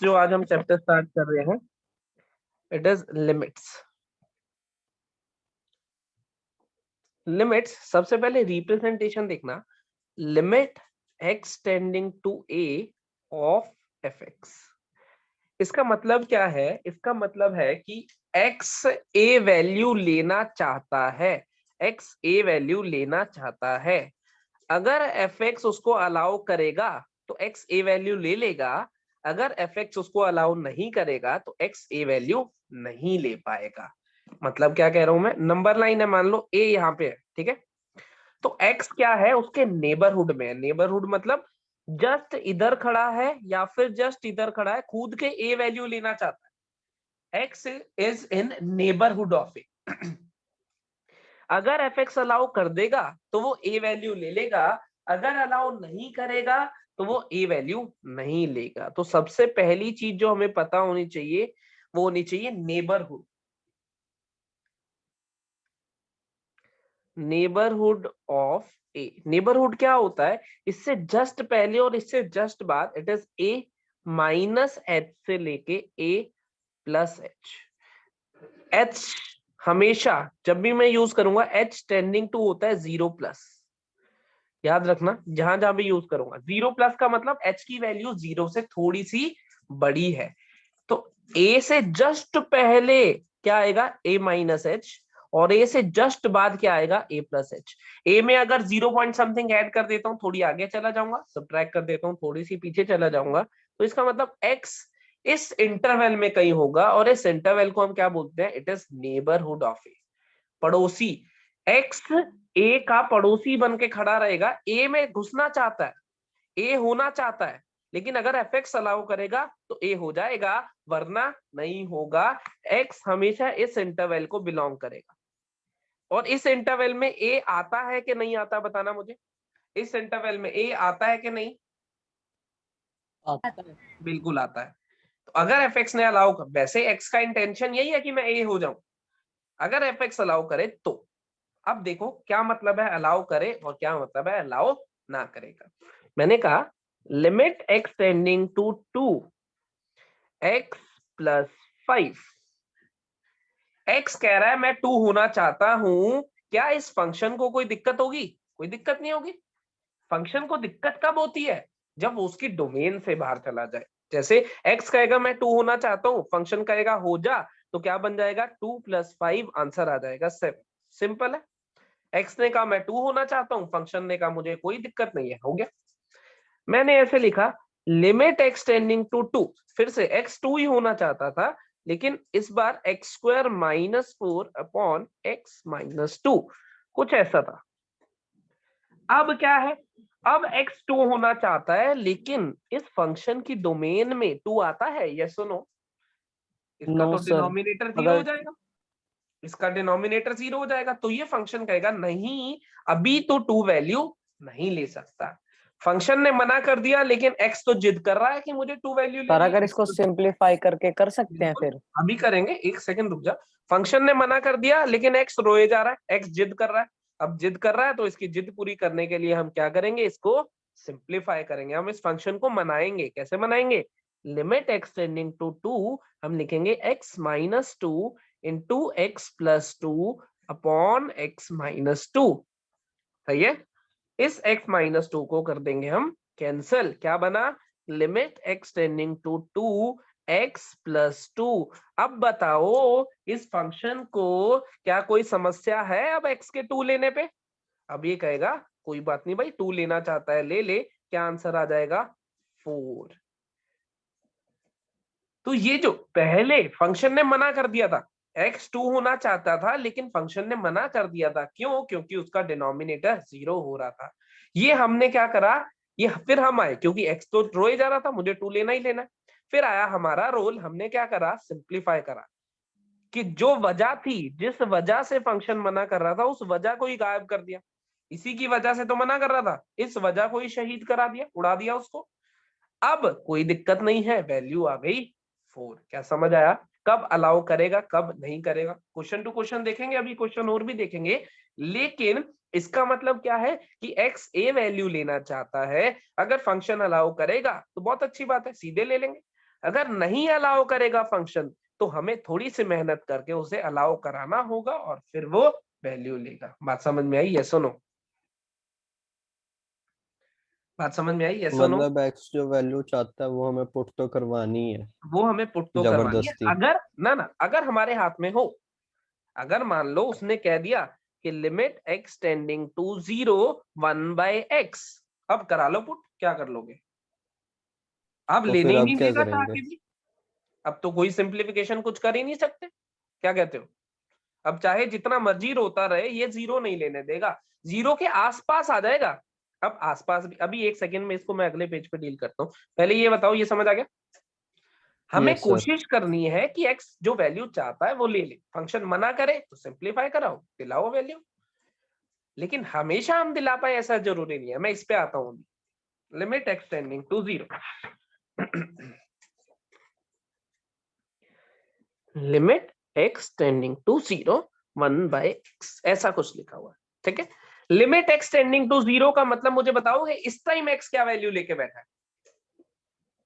जो आज हम चैप्टर स्टार्ट कर रहे हैं, इट इज लिमिट्स। लिमिट्स, सबसे पहले रिप्रेजेंटेशन देखना, limit x tending to a of f x. इसका मतलब क्या है? इसका मतलब है कि x ए वैल्यू लेना चाहता है, x ए वैल्यू लेना चाहता है। अगर एफ एक्स उसको अलाउ करेगा तो x ए वैल्यू ले लेगा, अगर एफ एक्स उसको अलाउ नहीं करेगा तो x ए वैल्यू नहीं ले पाएगा। मतलब क्या कह रहा हूं मैं? नंबर लाइन है, मान लो a यहाँ पे है, ठीक है, तो x क्या है? उसके नेबरहुड में है। नेबरहुड मतलब जस्ट इधर खड़ा है या फिर जस्ट इधर खड़ा है, कूद के a वैल्यू लेना चाहता है। x is in neighbourhood of A. अगर एफ एक्स अलाउ कर देगा तो वो a वैल्यू ले लेगा, अगर अलाउ नहीं करेगा तो वो a वैल्यू नहीं लेगा। तो सबसे पहली चीज जो हमें पता होनी चाहिए वो होनी चाहिए neighbourhood. Neighbourhood of A. Neighbourhood क्या होता है? इससे जस्ट पहले और इससे जस्ट बाद it is a minus H से लेके ए प्लस एच। एच हमेशा जब भी मैं यूज करूंगा एच टेंडिंग टू होता है 0+। याद रखना, जहां जहां भी यूज करूंगा 0+ का मतलब एच की वैल्यू 0 से थोड़ी सी बड़ी है। तो ए से जस्ट पहले क्या आएगा? ए माइनस एच, और ए से जस्ट बाद क्या आएगा? ए प्लस एच। ए में अगर 0 पॉइंट समथिंग ऐड कर देता हूँ, थोड़ी आगे चला जाऊंगा, सब्ट्रैक्ट कर देता हूँ, थोड़ी सी पीछे चला जाऊंगा, तो इसका मतलब एक्स इस इंटरवल में कहीं होगा, और इस इंटरवल को हम क्या बोलते हैं? इट इज नेबरहुड ऑफ ए, पड़ोसी। एक्स ए का पड़ोसी बन के खड़ा रहेगा, ए में घुसना चाहता है, ए होना चाहता है, लेकिन अगर एफ एक्स अलाउ करेगा तो ए हो जाएगा, वरना नहीं होगा। एक्स हमेशा इस इंटरवल को बिलोंग करेगा। और इस इंटरवल में ए आता है कि नहीं आता, बताना मुझे। इस इंटरवल में ए आता है कि नहीं? आता है। बिल्कुल आता है। तो अगर एफ एक्स ने अलाउ कर, वैसे एक्स का इंटेंशन यही है कि मैं ए हो जाऊं, अगर एफ एक्स अलाउ करे तो। अब देखो क्या मतलब है अलाउ करे और क्या मतलब है अलाउ ना करेगा। मैंने कहा limit x tending to 2x + 5। X कह रहा है मैं 2 होना चाहता हूं, क्या इस फंक्शन को कोई दिक्कत होगी? कोई दिक्कत नहीं होगी। फंक्शन को दिक्कत कब होती है? जब वो उसकी डोमेन से बाहर चला जाए। जैसे एक्स कहेगा मैं 2 होना चाहता हूं, फंक्शन कहेगा हो जा, तो क्या बन जाएगा? 2 + 5, आंसर आ जाएगा 7। सिंपल है। एक्स ने कहा मैं 2 होना चाहता हूं, फंक्शन ने कहा मुझे कोई दिक्कत नहीं है, हो गया। मैंने ऐसे लिखा लिमिट एक्स टेंडिंग टू 2, फिर से एक्स 2 ही होना चाहता था, लेकिन इस बार x² - 4 अपॉन x - 2, कुछ ऐसा था। अब क्या है? अब x 2 होना चाहता है, लेकिन इस फंक्शन की डोमेन में 2 आता है, यस और नो? इसका नो तो सर, डिनोमिनेटर 0 हो अगर जाएगा, इसका डिनोमिनेटर 0 हो जाएगा, तो ये फंक्शन कहेगा नहीं, अभी तो 2 वैल्यू नहीं ले सकता। फंक्शन ने मना कर दिया, लेकिन x तो जिद कर रहा है कि मुझे 2 वैल्यू सर लेनी है। अगर इसको सिंपलीफाई करके कर सकते हैं बिल्कुल, फिर। अभी करेंगे, एक सेकंड रुक जा। फंक्शन ने मना कर दिया, लेकिन एक्स रोए जा रहा है, एक्स जिद कर रहा है। अब जिद कर रहा है तो इसकी जिद पूरी करने के लिए हम क्या करेंगे? इसको सिंप्लीफाई करेंगे। हम इस फंक्शन को मनाएंगे। कैसे मनाएंगे? लिमिट एक्स टेंडिंग टू 2, हम लिखेंगे x - 2 into x + 2 upon x - 2। सही है। इस x - 2 को कर देंगे हम कैंसिल। क्या बना? Limit x tending to 2x + 2। अब बताओ इस फंक्शन को क्या कोई समस्या है अब x के 2 लेने पे? अब ये कहेगा कोई बात नहीं भाई, 2 लेना चाहता है ले ले। क्या आंसर आ जाएगा? 4। तो ये जो पहले फंक्शन ने मना कर दिया था, x 2 होना चाहता था, लेकिन फंक्शन ने मना कर दिया था। क्यों? क्योंकि उसका डिनोमिनेटर 0 हो रहा था। ये हमने क्या करा? ये फिर हम आए, क्योंकि x तो रोए जा रहा था, मुझे 2 लेना ही लेना है। फिर आया हमारा रोल, हमने क्या करा? सिंप्लीफाई करा, कि जो वजह थी, जिस वजह से फंक्शन मना कर रहा था, उस वजह को ही गायब कर दिया। इसी की वजह से तो मना कर रहा था, इस वजह को ही शहीद करा दिया, उड़ा दिया उसको। अब कोई दिक्कत नहीं है, वैल्यू आ गई 4। क्या समझ आया? कब अलाउ करेगा, कब नहीं करेगा, क्वेश्चन टू क्वेश्चन देखेंगे, अभी क्वेश्चन और भी देखेंगे। लेकिन इसका मतलब क्या है कि x a वैल्यू लेना चाहता है, अगर फंक्शन अलाउ करेगा तो बहुत अच्छी बात है, सीधे ले लेंगे। अगर नहीं अलाउ करेगा फंक्शन तो हमें थोड़ी सी मेहनत करके उसे अलाउ कराना होगा और फिर वो वैल्यू लेगा। बात समझ में आई? यस और नो? बात समझ में आई? यस और नो? मतलब एक्स जो वैल्यू चाहता है वो हमें पुट तो करवानी है वो हमें पुट तो करवानी है। जबरदस्ती। अगर ना अगर हमारे हाथ में हो, अगर मान लो उसने कह दिया कि limit x tending to 0 1/x, अब करा लो पुट, क्या कर लोगे? अब तो लेने फिर ही अब नहीं क्या देगा चाह करेंगे? के भी। अब तो कोई सिंप्लीफिकेशन कुछ कर ही नहीं सकते। क्या कहते हो? अब चाहे जितना मर्जी रोता रहे, ये 0 नहीं लेने देगा, 0 के आसपास आ जाएगा। अब आसपास भी, अभी एक सेकंड में इसको मैं अगले पेज पे डील करता हूँ। पहले ये बताओ, ये समझ आ गया? हमें यस सर। कोशिश करनी है कि एक्स जो वैल्यू चाहता है वो ले ले, फंक्शन मना करे तो सिंप्लीफाई कराओ, दिलाओ वैल्यू। लेकिन हमेशा हम दिला पाए ऐसा जरूरी नहीं है। मैं इस पे आता हूँ। Limit x tending to 0, limit x tending to 0 1/x, ऐसा कुछ लिखा हुआ है, ठीक है। लिमिट एक्स टेंडिंग टू 0 का मतलब मुझे बताओगे इस टाइम एक्स क्या वैल्यू लेके बैठा है?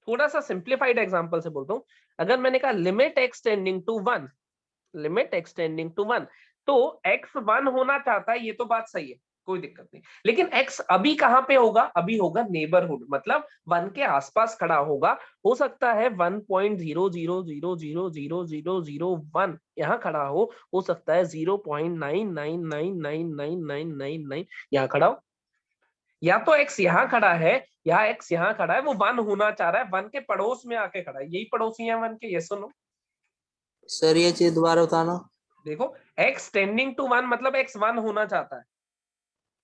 थोड़ा सा सिंप्लीफाइड एग्जांपल से बोलता हूं। अगर मैंने कहा limit x tending to 1, limit x tending to 1, तो x 1 होना चाहता है, ये तो बात सही है, कोई दिक्कत नहीं। लेकिन x अभी कहां पे होगा? अभी होगा नेबरहुड, मतलब 1 के आसपास खड़ा होगा। हो सकता है 1.000000001 यहां खड़ा हो सकता है 0.999999999 यहां खड़ा हो, या तो x यहां खड़ा है या x यहां खड़ा है। वो 1 होना चाह रहा है, 1 के पड़ोस में आके खड़ा है। यही पड़ोसी है 1 के, यस और नो? सर ये चीज दोबारा बताना। देखो, x टेंडिंग टू 1 मतलब x 1 होना चाहता है।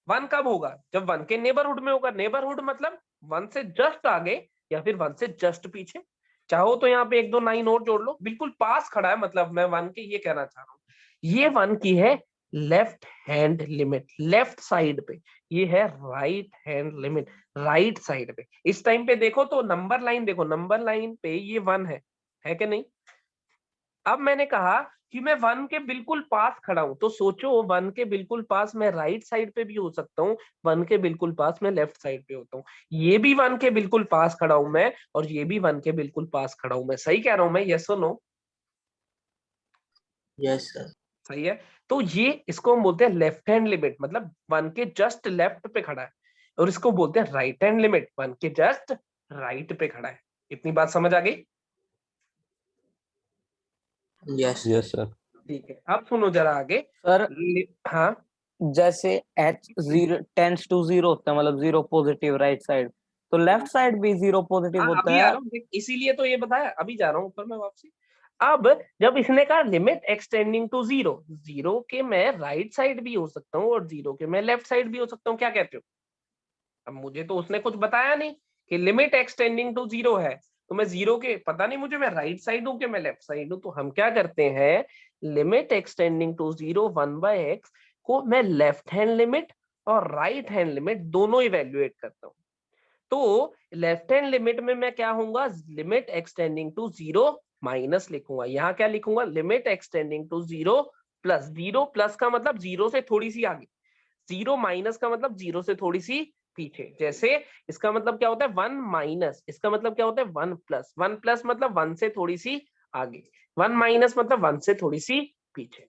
1 कब होगा? जब 1 के नेबरहुड में होगा। नेबरहुड मतलब 1 से जस्ट आगे या फिर 1 से जस्ट पीछे। चाहो तो यहाँ पे 1 2 9 और जोड़ लो, बिल्कुल पास खड़ा है। मतलब मैं 1 के ये कहना चाह रहा हूँ, ये 1 की है left hand limit, left side पे। ये है right hand limit, right side पे। इस टाइम पे देखो तो नंबर लाइन देखो, नंबर लाइन पे ये 1 है कि नहीं? अब मैंने कहा कि मैं 1 के बिल्कुल पास खड़ा हूं, तो सोचो 1 के बिल्कुल पास मैं राइट साइड पे भी हो सकता हूँ, 1 के बिल्कुल पास मैं लेफ्ट साइड पे होता हूँ। ये भी 1 के बिल्कुल पास खड़ा हूं मैं, और ये भी 1 के बिल्कुल पास खड़ा हूं मैं। सही कह रहा हूं मैं? यस और नो? Yes sir. सही है। तो ये, इसको हम बोलते हैं लेफ्ट हैंड लिमिट, मतलब 1 के जस्ट लेफ्ट पे खड़ा है। और इसको बोलते हैं राइट हैंड लिमिट, 1 के जस्ट राइट पे खड़ा है। इतनी बात समझ आ गई? Yes yes sir. ठीक है, अब सुनो जरा आगे। सर हाँ, जैसे h 0 टेंड्स टू 0 होता है, मतलब 0 पॉजिटिव राइट साइड, तो लेफ्ट साइड भी 0 पॉजिटिव हाँ होता अभी आ है। रहा हूँ, इसीलिए तो ये बताया, अभी जा रहा हूँ ऊपर मैं वापसी। अब जब इसने कहा लिमिट एक्सटेंडिंग टू 0, 0 के मैं राइट साइड भी हो सकता हूँ और 0 के मैं लेफ्ट साइड भी हो सकता हूँ, क्या कहते हो? अब मुझे तो उसने कुछ बताया नहीं कि लिमिट एक्सटेंडिंग टू 0 है, तो मैं 0 के, पता नहीं मुझे मैं राइट साइड हूँ कि मैं लेफ्ट साइड हूँ। तो हम क्या करते हैं, लिमिट एक्सटेंडिंग टू 0 1/x को मैं लेफ्ट हैंड लिमिट और राइट हैंड लिमिट दोनों इवेल्युएट करता हूँ। तो लेफ्ट हैंड लिमिट में मैं क्या होऊंगा, लिमिट एक्सटेंडिंग टू 0 माइनस लिखूंगा। यहाँ क्या लिखूंगा, limit x tending to 0 plus. 0 plus का मतलब 0 से थोड़ी सी आगे, 0 माइनस का मतलब 0 से थोड़ी सी पीछे। जैसे इसका मतलब क्या होता है 1 माइनस, इसका मतलब क्या होता है 1 प्लस। 1 प्लस मतलब 1 से थोड़ी सी आगे, 1 माइनस मतलब 1 से थोड़ी सी पीछे।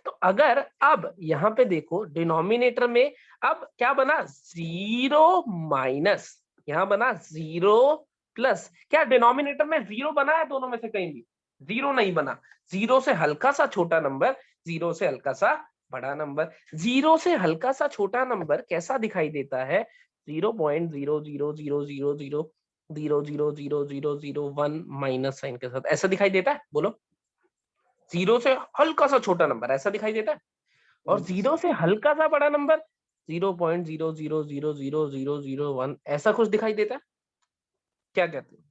तो अगर अब यहाँ पे देखो डिनोमिनेटर में अब क्या बना, 0 माइनस, यहाँ बना 0 प्लस। क्या डिनोमिनेटर में 0 बना है दोनों में से कहीं भी? 0 नहीं बना। 0 से हल्का सा छोटा नंबर, 0 से हल्का सा बड़ा नंबर। 0 से हल्का सा छोटा नंबर कैसा दिखाई देता है? 0.00000000001 माइनस साइन के साथ ऐसा दिखाई देता है, बोलो। 0 से हल्का सा छोटा नंबर ऐसा दिखाई देता है, और 0 से हल्का सा बड़ा नंबर 0.0000001 ऐसा कुछ दिखाई देता है। क्या कहते हैं?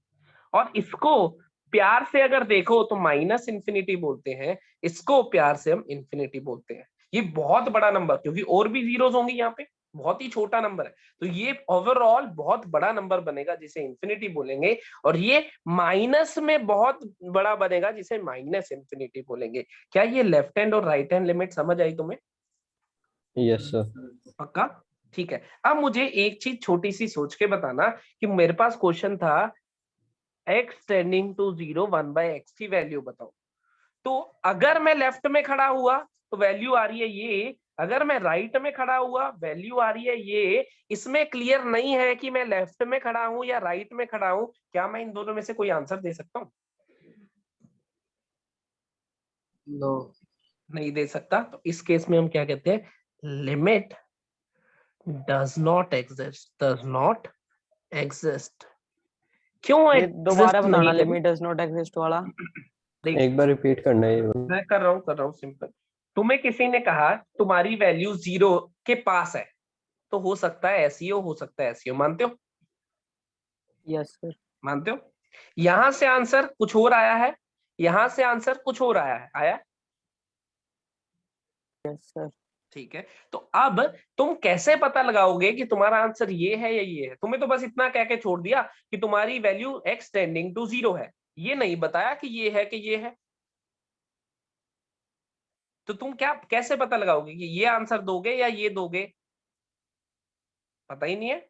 और इसको प्यार से अगर देखो तो माइनस इंफिनिटी बोलते हैं, इसको प्यार से हम इंफिनिटी बोलते हैं। ये बहुत बड़ा नंबर, क्योंकि और भी जीरोस होंगे यहाँ पे, बहुत ही छोटा नंबर है, तो ये ओवरऑल बहुत बड़ा नंबर बनेगा जिसे इंफिनिटी बोलेंगे। और ये माइनस में बहुत बड़ा बनेगा जिसे माइनस इंफिनिटी बोलेंगे। क्या ये लेफ्ट हैंड और राइट हैंड लिमिट समझ आई तुम्हें? Yes sir. पक्का? ठीक है। अब मुझे एक चीज छोटी सी सोच के बताना कि मेरे पास क्वेश्चन था x tending to 0 1 by x की वैल्यू बताओ। तो अगर मैं लेफ्ट में खड़ा हुआ तो वैल्यू आ रही है ये, अगर मैं राइट में खड़ा हुआ वैल्यू आ रही है ये। इसमें क्लियर नहीं है कि मैं लेफ्ट में खड़ा हूं या राइट में खड़ा हूं। क्या मैं इन दोनों में से कोई आंसर दे सकता हूँ? नो। नहीं दे सकता। तो इस केस में हम क्या कहते हैं, limit does not exist, does not exist. क्यों ये दोबारा एग्जिस्ट बताना, नहीं करी? लिमिट डज नॉट एग्जिस्ट वाला। देख, एक बार रिपीट करना है ये वाला। मैं कर रहा हूँ सिंपल। तुम्हें किसी ने कहा तुम्हारी वैल्यू 0 के पास है, तो हो सकता है ऐसी हो सकता है ऐसी हो, मानते हो? Yes sir. मानते हो? यहां से आंसर कुछ और आया है, यहां से आंसर कुछ और आया। Yes sir. ठीक है, तो अब तुम कैसे पता लगाओगे कि तुम्हारा आंसर ये है या ये है? तुम्हें तो बस इतना कह के छोड़ दिया कि तुम्हारी वैल्यू x टेंडिंग टू 0 है, ये नहीं बताया कि ये है कि ये है। तो तुम क्या कैसे पता लगाओगे कि ये आंसर दोगे या ये दोगे? पता ही नहीं है।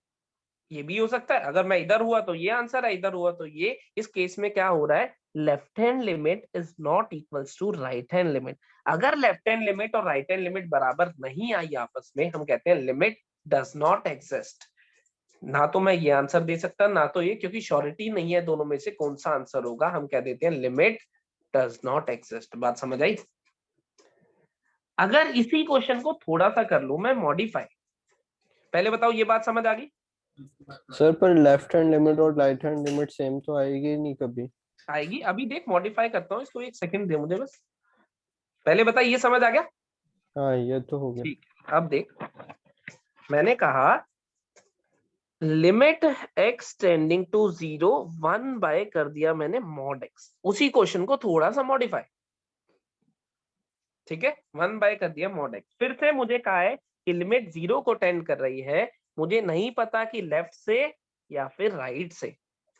ये भी हो सकता है, अगर मैं इधर हुआ तो ये आंसर है, इधर हुआ तो ये। इस केस में क्या हो रहा है, left hand limit is not equals to right hand limit. अगर लेफ्ट हैंड लिमिट और राइट हैंड लिमिट बराबर नहीं आई आपस में, हम कहते हैं लिमिट डज नॉट एग्जिस्ट। ना तो मैं ये आंसर दे सकता ना तो ये, क्योंकि श्योरिटी नहीं है दोनों में से कौन सा आंसर होगा। हम कह देते हैं लिमिट डज नॉट एग्जिस्ट। बात समझ आई? अगर इसी क्वेश्चन को थोड़ा सा कर लूं मैं मॉडिफाई, पहले बताओ ये बात समझ आ गई? सर पर लेफ्ट हैंड लिमिट और राइट हैंड लिमिट सेम तो आएगी ही नहीं कभी। आएगी, अभी देख मॉडिफाई करता हूँ इसको, एक सेकंड दे मुझे बस। पहले बता ये समझ आ गया? हाँ ये तो हो गया। ठीक है, अब देख, मैंने कहा limit x tending to 0 1 by कर दिया मैंने मॉड x, उसी क्वेश्चन को थोड़ा सा मॉडिफाई। ठीक है, 1 बाय कर दिया मॉड x। फिर से मुझे कहा है कि लिमिट 0 को टेंड कर रही है, मुझे नहीं पता कि लेफ्ट से या फिर राइट से।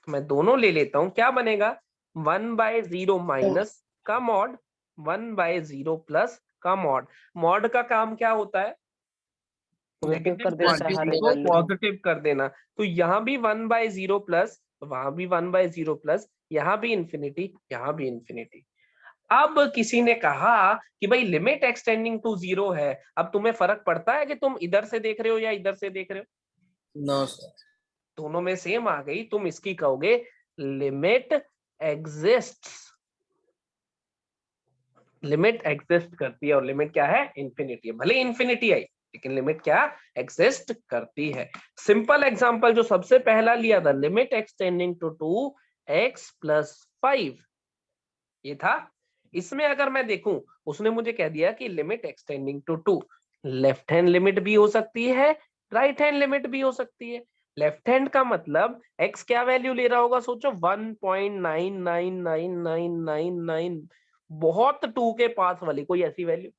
मैं दोनों ले लेता हूं, क्या बनेगा, 1 बाय 0 माइनस का मॉड, 1 बाय 0 प्लस का मॉड। मॉड का काम क्या होता है, पॉजिटिव नेगेटिव कर देना है हर क्वांटिटी को वैल्यू को। पॉजिटिव कर देना। तो यहाँ भी 1 बाय 0 प्लस, वहां भी 1 बाय 0 प्लस, यहाँ भी इंफिनिटी, यहाँ भी इंफिनिटी। अब किसी ने कहा कि भाई लिमिट एक्सटेंडिंग टू 0 है, अब तुम्हें फर्क पड़ता है कि तुम इधर से देख रहे हो या इधर से देख रहे हो? No sir. दोनों में सेम आ गई, तुम इसकी कहोगे लिमिट एग्जिस्ट्स। लिमिट एग्जिस्ट करती है, और लिमिट क्या है, इंफिनिटी है। भले इंफिनिटी आई लेकिन लिमिट क्या, एग्जिस्ट करती है। सिंपल एग्जांपल जो सबसे पहला लिया था, limit x tending to 2x plus 5, ये था। इसमें अगर मैं देखूं, उसने मुझे कह दिया कि limit x tending to 2, left hand limit भी हो सकती है, राइट हैंड लिमिट भी हो सकती है। लेफ्ट हैंड का मतलब x क्या वैल्यू ले रहा होगा, सोचो 1.999999, बहुत 2 के पास वाली कोई ऐसी वैल्यू।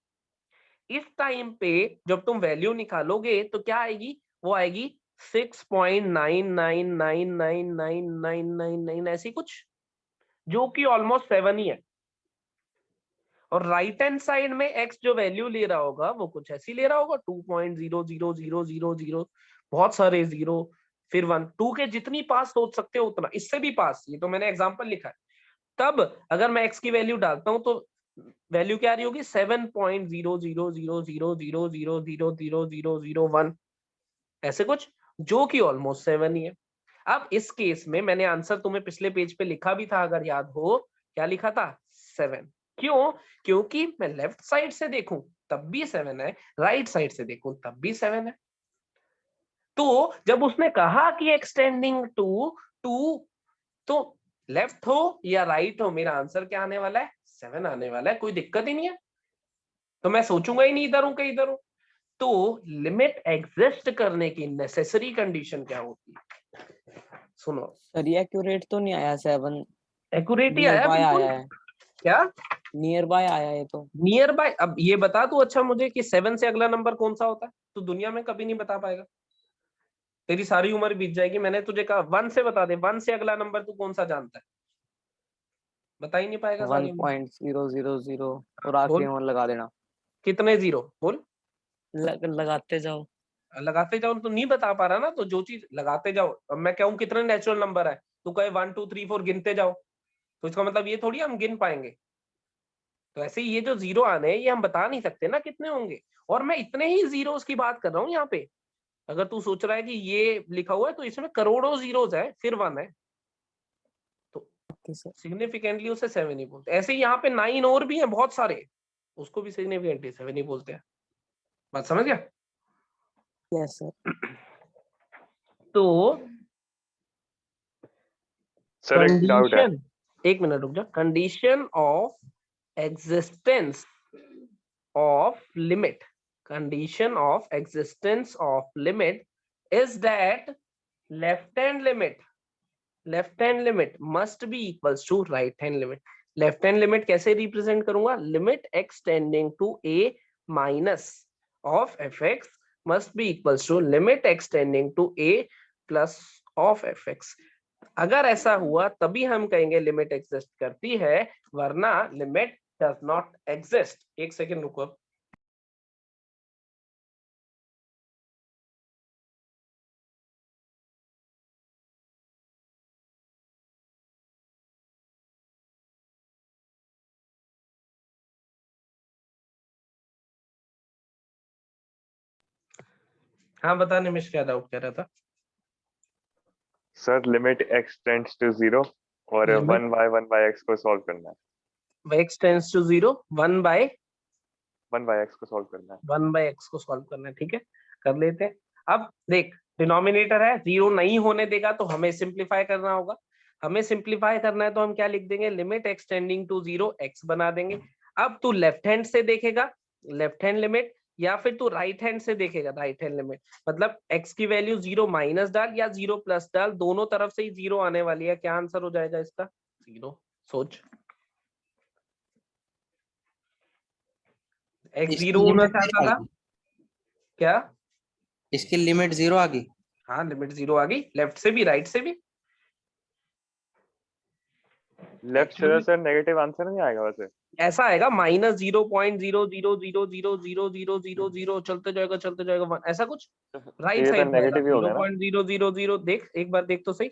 इस टाइम पे जब तुम वैल्यू निकालोगे तो क्या आएगी, वो आएगी 6.99999999 ऐसी कुछ, जो कि ऑलमोस्ट 7 ही है। और राइट हैंड साइड में x जो वैल्यू ले रहा होगा वो कुछ ऐसी ले रहा होगा 2.00000, बहुत सारे जीरो, फिर 1, 2 के जितनी पास सोच सकते हो उतना, इससे भी पास। ये तो मैंने एग्जांपल लिखा है। तब अगर मैं x की वैल्यू डालता हूं तो वैल्यू क्या आ रही होगी, 7.00000000001, ऐसे कुछ, जो कि ऑलमोस्ट 7 ही है। अब इस केस में मैंने आंसर तुम्हें पिछले पेज पे लिखा भी था, अगर याद हो, क्या लिखा था, 7। क्यों? क्योंकि मैं लेफ्ट साइड से देखूं तब भी 7 है, राइट साइड से देखूं तब भी 7 है। तो जब उसने कहा कि एक्सटेंडिंग टू 2, तो लेफ्ट हो या राइट हो, मेरा आंसर क्या आने वाला है, 7 आने वाला है, कोई दिक्कत ही नहीं है। तो मैं सोचूंगा ही नहीं इधर हूं कि इधर हूं। तो लिमिट एग्जिस्ट करने की नेसेसरी कंडीशन क्या होती है, सुनो। सर ये एक्यूरेट तो नहीं आया, 7 एक्यूरेट ही नियर आया बाय बिल्कुल। आया है, क्या नियर बाय आया है तो। Near by? अब ये बता तू अच्छा मुझे कि 7 से अगला नंबर कौन सा होता है, तो दुनिया में कभी नहीं बता पाएगा, तेरी सारी उम्र बीत जाएगी। मैंने तुझे कहा 1 से बता दे, 1 से अगला नंबर तू कौन सा जानता है, बता ही नहीं पाएगा सारी उम्र। 1.000 और आखिरी बोल में लगा देना। कितने जीरो, बोल। लगाते जाओ। लगाते जाओ तो नहीं बता पा रहा ना, तो जो चीज लगाते जाओ, अब मैं कहूँ कितने नेचुरल नंबर है, तू कहे 1 2 3 4 गिनते जाओ, तो इसका मतलब ये थोड़ी हम गिन पाएंगे। तो ऐसे ही ये जो जीरो आने हैं ये हम बता नहीं सकते ना कितने होंगे, और मैं इतने ही जीरोस की बात कर रहा हूँ यहाँ पे। अगर तू सोच रहा है कि ये लिखा हुआ है तो इसमें करोड़ों जीरोस है फिर 1 है, तो ओके सर। सिग्निफिकेंटली उसे 7 ही बोलते हैं। ऐसे ही यहाँ पे 9 और भी हैं बहुत सारे, उसको भी सिग्निफिकेंटली 7 ही बोलते हैं। बात समझ गया? Yes sir. तो सर एक डाउट है। कंडीशन, एक मिनट रुक जा, condition of existence of limit, condition of existence of limit is that left hand limit must be equals to right hand limit. left hand limit कैसे represent करूंगा? limit x tending to a minus of fx must be equals to limit x tending to a plus of fx. अगर ऐसा हुआ तभी हम कहेंगे limit exist करती है, वरना लिमिट डज नॉट एग्जिस्ट। एक सेकेंड रुको। हाँ बता निमिष, क्या डाउट कह रहा था? Sir limit x tends to 0 और Limit- 1 by x को सॉल्व करना है। x tends to 0, 1 by 1 by x को सॉल्व करना है। 1 by x को सॉल्व करना है। ठीक है, कर लेते हैं। अब देख, डिनोमिनेटर है, 0 नहीं होने देगा तो हमें सिंप्लीफाई करना होगा। हमें सिंप्लीफाई करना है तो हम क्या लिख देंगे? Limit x tending to 0 x बना देंगे। अब तू लेफ्ट हैंड से देखेगा लेफ्ट हैंड लिमिट, या फिर तू राइट हैंड से देखेगा राइट हैंड लिमिट। मतलब x की वैल्यू 0 माइनस डाल या 0 प्लस डाल, दोनों तरफ से ही 0 आने वाली है। क्या आंसर हो जाएगा इसका? 0। सोच, x इसकी 0 होने लिमिट से आता था क्या? इसकी लिमिट 0 आ गई। हाँ लिमिट 0 आ गई, लेफ्ट से भी राइट से भी। लेफ्ट से सर नेगेटिव आंसर नहीं आएगा वैसे? ऐसा आएगा -0.000000000 चलते जाएगा चलते जाएगा, ऐसा कुछ राइट ये तो साइड में आएगा। नेगेटिव ही हो गया ना। 0.000 देख, एक बार देख तो सही,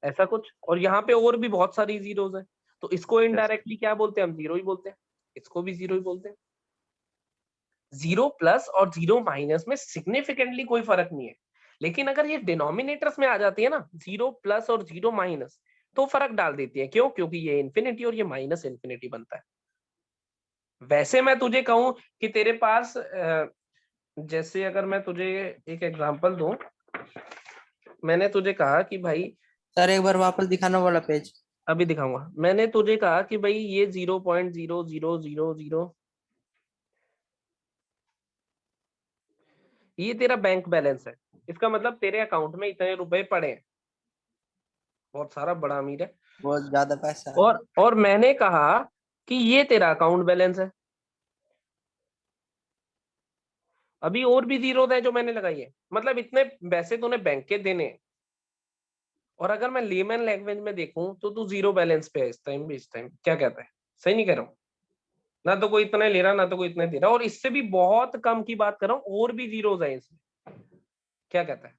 ऐसा कुछ। और यहाँ पे और भी बहुत सारी जीरोस है, तो इसको इनडायरेक्टली क्या बोलते हैं? हम 0 ही बोलते हैं, इसको भी 0 ही बोलते हैं। 0 प्लस और 0 माइनस में सिग्निफिकेंटली कोई फर्क नहीं है, लेकिन अगर ये डिनोमिनेटर्स में आ जाती है ना, 0 प्लस और 0 माइनस, तो फर्क डाल देती है। क्यों? क्योंकि ये इन्फिनिटी और ये माइनस इन्फिनिटी बनता है। वैसे मैं तुझे कहूं कि तेरे पास जैसे अगर मैं तुझे एक एग्जांपल दूं, मैंने तुझे कहा कि भाई, सर एक बार वापस दिखाना वाला पेज। अभी दिखाऊंगा। मैंने तुझे कहा कि भाई ये 0.0000, ये तेरा बैंक बैलेंस है। इसका मतलब तेरे अकाउंट में इतने रुपए पड़े हैं, बहुत सारा, बड़ा अमीर है। बहुत ज्यादा पैसा है। और मैंने कहा कि ये तेरा अकाउंट बैलेंस है। अभी और भी जीरो है जो मैंने लगाई है, मतलब इतने पैसे तूने बैंक के देने हैं। और अगर मैं लेमन लैंग्वेज में देखूं तो तू जीरो बैलेंस पे है इस टाइम भी। इस टाइम क्या कहता है? सही नहीं कह रहा हूं ना? तो कोई इतना ले रहा ना तो कोई इतने दे रहा, और इससे भी बहुत कम की बात कर रहा हूं, और भी जीरोस है इसमें। क्या कहता है?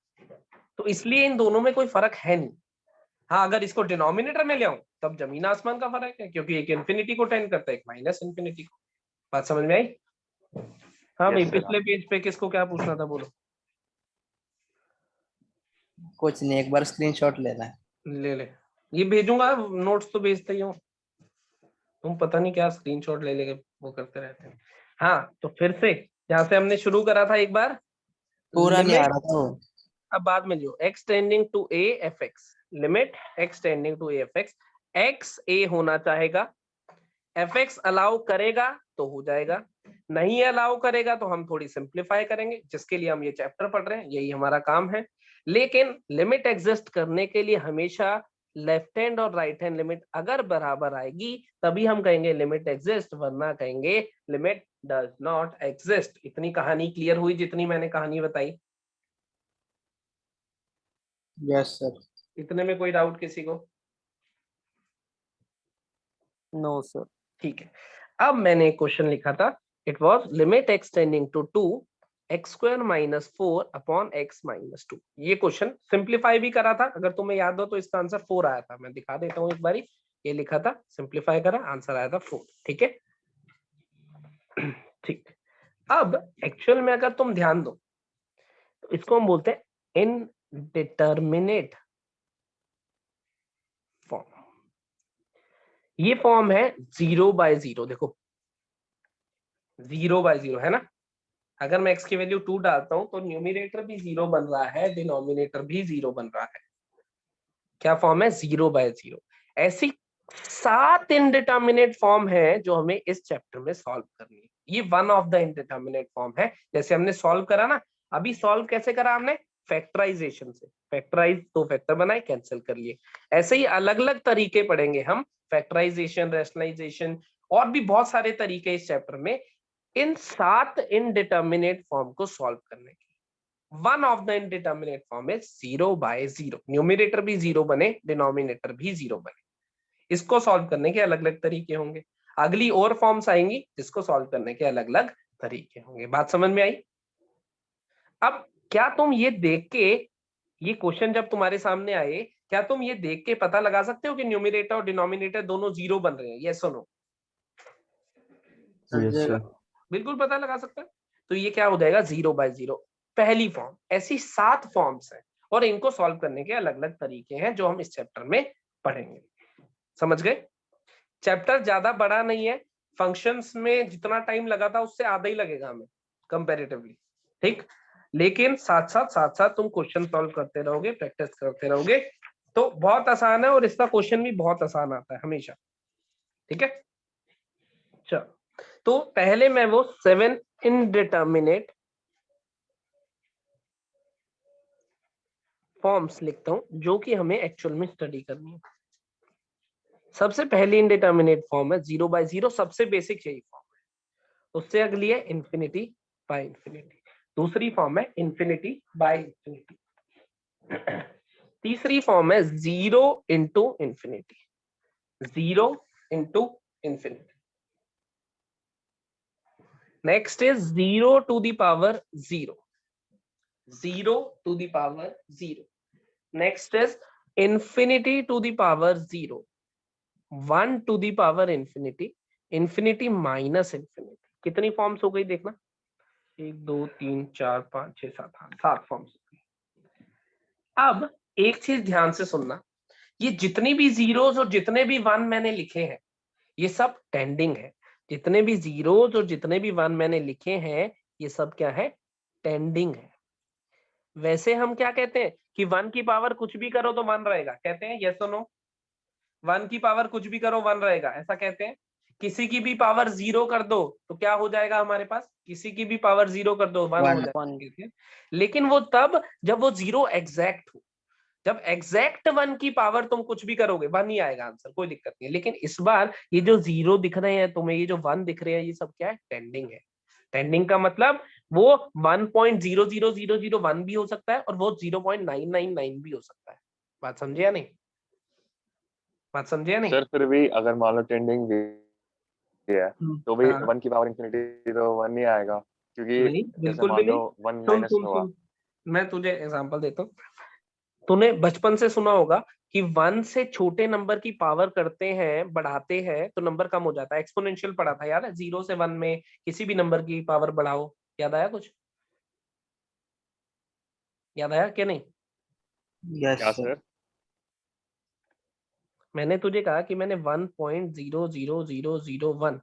तो इसलिए इन दोनों में कोई फर्क है नहीं। हाँ अगर इसको डिनोमिनेटर में ले आऊं तब जमीन आसमान का फर्क है, क्योंकि एक इन्फिनिटी को टेंड करता है, एक माइनस इन्फिनिटी को। बात समझ में आई? हाँ भाई, Yes, sir. पिछले पेज पे किसको क्या पूछना था बोलो। कुछ नहीं, एक बार स्क्रीनशॉट लेना है। ले ले, ये भेजूंगा, नोट्स तो भेजते ही हो तुम, पता नहीं क्या स्क्रीनशॉट ले लेके वो करते रहते हैं। हाँ तो फिर से यहाँ से हमने शुरू करा था एक बार, पूरा नहीं आ लिमिट, रहा था वो। अब बाद में जो x tending to a fx, limit x tending to a fx, x a होना चाहेगा, fx अलाउ करेगा तो हो जाएगा, नहीं अलाउ करेगा तो हम थोड़ी सिंप्लीफाई करेंगे, जिसके लिए हम ये चैप्टर पढ़ रहे हैं, यही हमारा काम है। लेकिन लिमिट एग्जिस्ट करने के लिए हमेशा लेफ्ट हैंड और राइट हैंड लिमिट अगर बराबर आएगी तभी हम कहेंगे लिमिट एग्जिस्ट, वरना कहेंगे लिमिट डज नॉट एग्जिस्ट। इतनी कहानी क्लियर हुई जितनी मैंने कहानी बताई? Yes sir. इतने में कोई डाउट किसी को? No sir. ठीक है, अब मैंने एक क्वेश्चन लिखा था, it was limit x tending to 2 x square minus 4 upon x minus 2। ये क्वेश्चन सिंप्लीफाई भी करा था, अगर तुम्हें याद हो तो इसका आंसर 4 आया था। मैं दिखा देता हूँ एक बारी, ये लिखा था, सिंप्लीफाई करा, आंसर आया था 4। ठीक है, ठीक। अब एक्चुअल में अगर तुम ध्यान दो तो इसको हम बोलते हैं इनडिटरमिनेट फॉर्म। ये फॉर्म है 0/0। देखो 0/0 है ना, अगर मैं x की वैल्यू 2 डालता हूं तो न्यूमरेटर भी 0 बन रहा है, डिनोमिनेटर भी 0 बन रहा है। क्या फॉर्म है? 0/0। ऐसी 7 इनडिटरमिनेट फॉर्म है जो हमें इस चैप्टर में सॉल्व करनी है। ये one of the indeterminate form है। जैसे हमने सॉल्व करा ना, अभी सॉल्व कैसे करा हमने? फैक्टराइजेशन से। फैक्टराइज, 2 फैक्टर बनाए, कैंसिल कर लिए। ऐसे ही अलग अलग तरीके पढ़ेंगे हम, फैक्टराइजेशन, रैशनलाइजेशन, और भी बहुत सारे तरीके इस चैप्टर में, इन 7 इनडिटरमिनेट फॉर्म को सॉल्व करने के। One of the indeterminate form is 0/0। Numerator भी 0 बने, डिनोमिनेटर भी 0 बने। इसको सॉल्व करने के अलग अलग तरीके होंगे। अगली और फॉर्म्स आएंगी जिसको सॉल्व करने के अलग अलग तरीके होंगे। बात समझ में आई? अब क्या तुम ये देख के, ये क्वेश्चन जब तुम्हारे सामने आए, क्या तुम ये देख के पता लगा सकते हो कि न्यूमरेटर और डिनोमिनेटर दोनों 0 बन रहे हैं? यस और नो? Yes, sir. बिल्कुल पता लगा सकता है। तो ये क्या हो जाएगा? 0/0 पहली फॉर्म। ऐसी 7 फॉर्म्स हैं और इनको सॉल्व करने के अलग अलग तरीके हैं जो हम इस चैप्टर में पढ़ेंगे। समझ गए? चैप्टर ज्यादा बड़ा नहीं है, फंक्शंस में जितना टाइम लगा था उससे आधा ही लगेगा हमें कंपैरेटिवली। ठीक, लेकिन साथ साथ तुम क्वेश्चन सॉल्व करते रहोगे, प्रैक्टिस करते रहोगे, तो बहुत आसान है। और इसका क्वेश्चन भी बहुत आसान आता है हमेशा। ठीक है, चलो तो पहले मैं वो 7 इनडिटरमिनेट फॉर्म्स लिखता हूं जो कि हमें एक्चुअल में स्टडी करनी है। सबसे पहली इनडिटरमिनेट फॉर्म है 0/0, सबसे बेसिक यही फॉर्म है। उससे अगली है इन्फिनिटी बाय इन्फिनिटी, दूसरी फॉर्म है इन्फिनिटी बाय इन्फिनिटी, तीसरी फॉर्म है 0 into infinity, 0 into infinity. Next is 0 to the power 0, 0 to the power 0। Next is infinity to the power 0, 1 to the power infinity, infinity minus infinity। कितनी forms हो गई देखना, 1 2 3 4 5 6 7 7 forms. अब एक चीज ध्यान से सुनना, ये जितनी भी जीरोस और जितने भी 1 मैंने लिखे हैं ये सब टेंडिंग है। जितने भी जीरोस और जितने भी 1 मैंने लिखे हैं ये सब क्या है? टेंडिंग है। वैसे हम क्या कहते हैं कि 1 की पावर कुछ भी करो तो 1 रहेगा, कहते हैं यस और नो? 1 की पावर कुछ भी करो 1 रहेगा, ऐसा कहते हैं। किसी की भी पावर 0 कर दो तो क्या हो जाएगा हमारे पास? किसी की भी पावर 0 कर दो 1 हो One. जाएगा। लेकिन वो तब जब वो 0 एग्जैक्ट हो। जब एग्जैक्ट 1 की पावर तुम कुछ भी करोगे 1 ही आएगा आंसर, कोई दिक्कत नहीं है। लेकिन इस बार ये जो 0 दिख रहे हैं तुम्हें, ये जो 1 दिख रहे हैं, ये सब क्या है? टेंडिंग है। टेंडिंग का मतलब वो 1.00001 भी हो सकता है और वो 0.999 भी हो सकता है। बात समझे या नहीं? बात समझे या नहीं? सर फिर भी अगर मान लो टेंडिंग भी है तो भी हाँ। 1 की पावर इंफिनिटी तो 1 नहीं आएगा, क्योंकि नहीं, जैसे बिल्कुल भी मान लो नहीं। 1 सुन माइनस सुन हुआ। सुन, मैं तुझे एग्जांपल देता हूँ। तूने बचपन से सुना होगा कि 1 से छोटे नंबर की पावर करते हैं, बढ़ाते हैं तो नंबर कम हो जाता है। एक्सपोनेंशियल पढ़ा था, याद है? 0 से 1 में किसी भी नंबर की पावर बढ़ाओ, याद आया कुछ? याद आया क्या नहीं? Yes, क्या sir. सर? मैंने तुझे कहा कि मैंने 1.00001,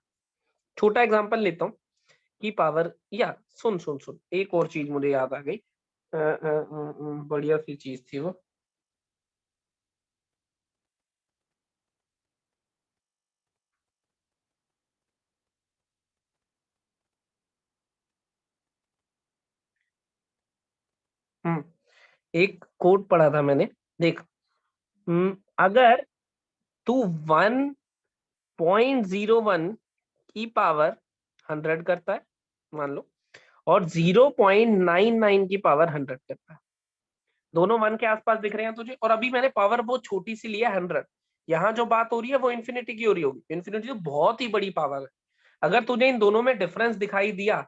छोटा एग्जांपल लेता हूँ, की पावर, या सुन सुन सुन, एक और चीज मुझे याद आ गई, बढ़िया सी चीज थी वो। एक कोड पढ़ा था मैंने, देख। अगर तू 1.01 की पावर 100 करता है मान लो, और 0.99 की पावर 100 करता है, दोनों 1 के आसपास दिख रहे हैं तुझे, और अभी मैंने पावर बहुत छोटी सी लिया 100। यहाँ जो बात हो रही है वो इन्फिनिटी की हो रही होगी। इन्फिनिटी तो बहुत ही बड़ी पावर है। अगर तुझे इन दोनों में डिफरेंस दिखाई दिया,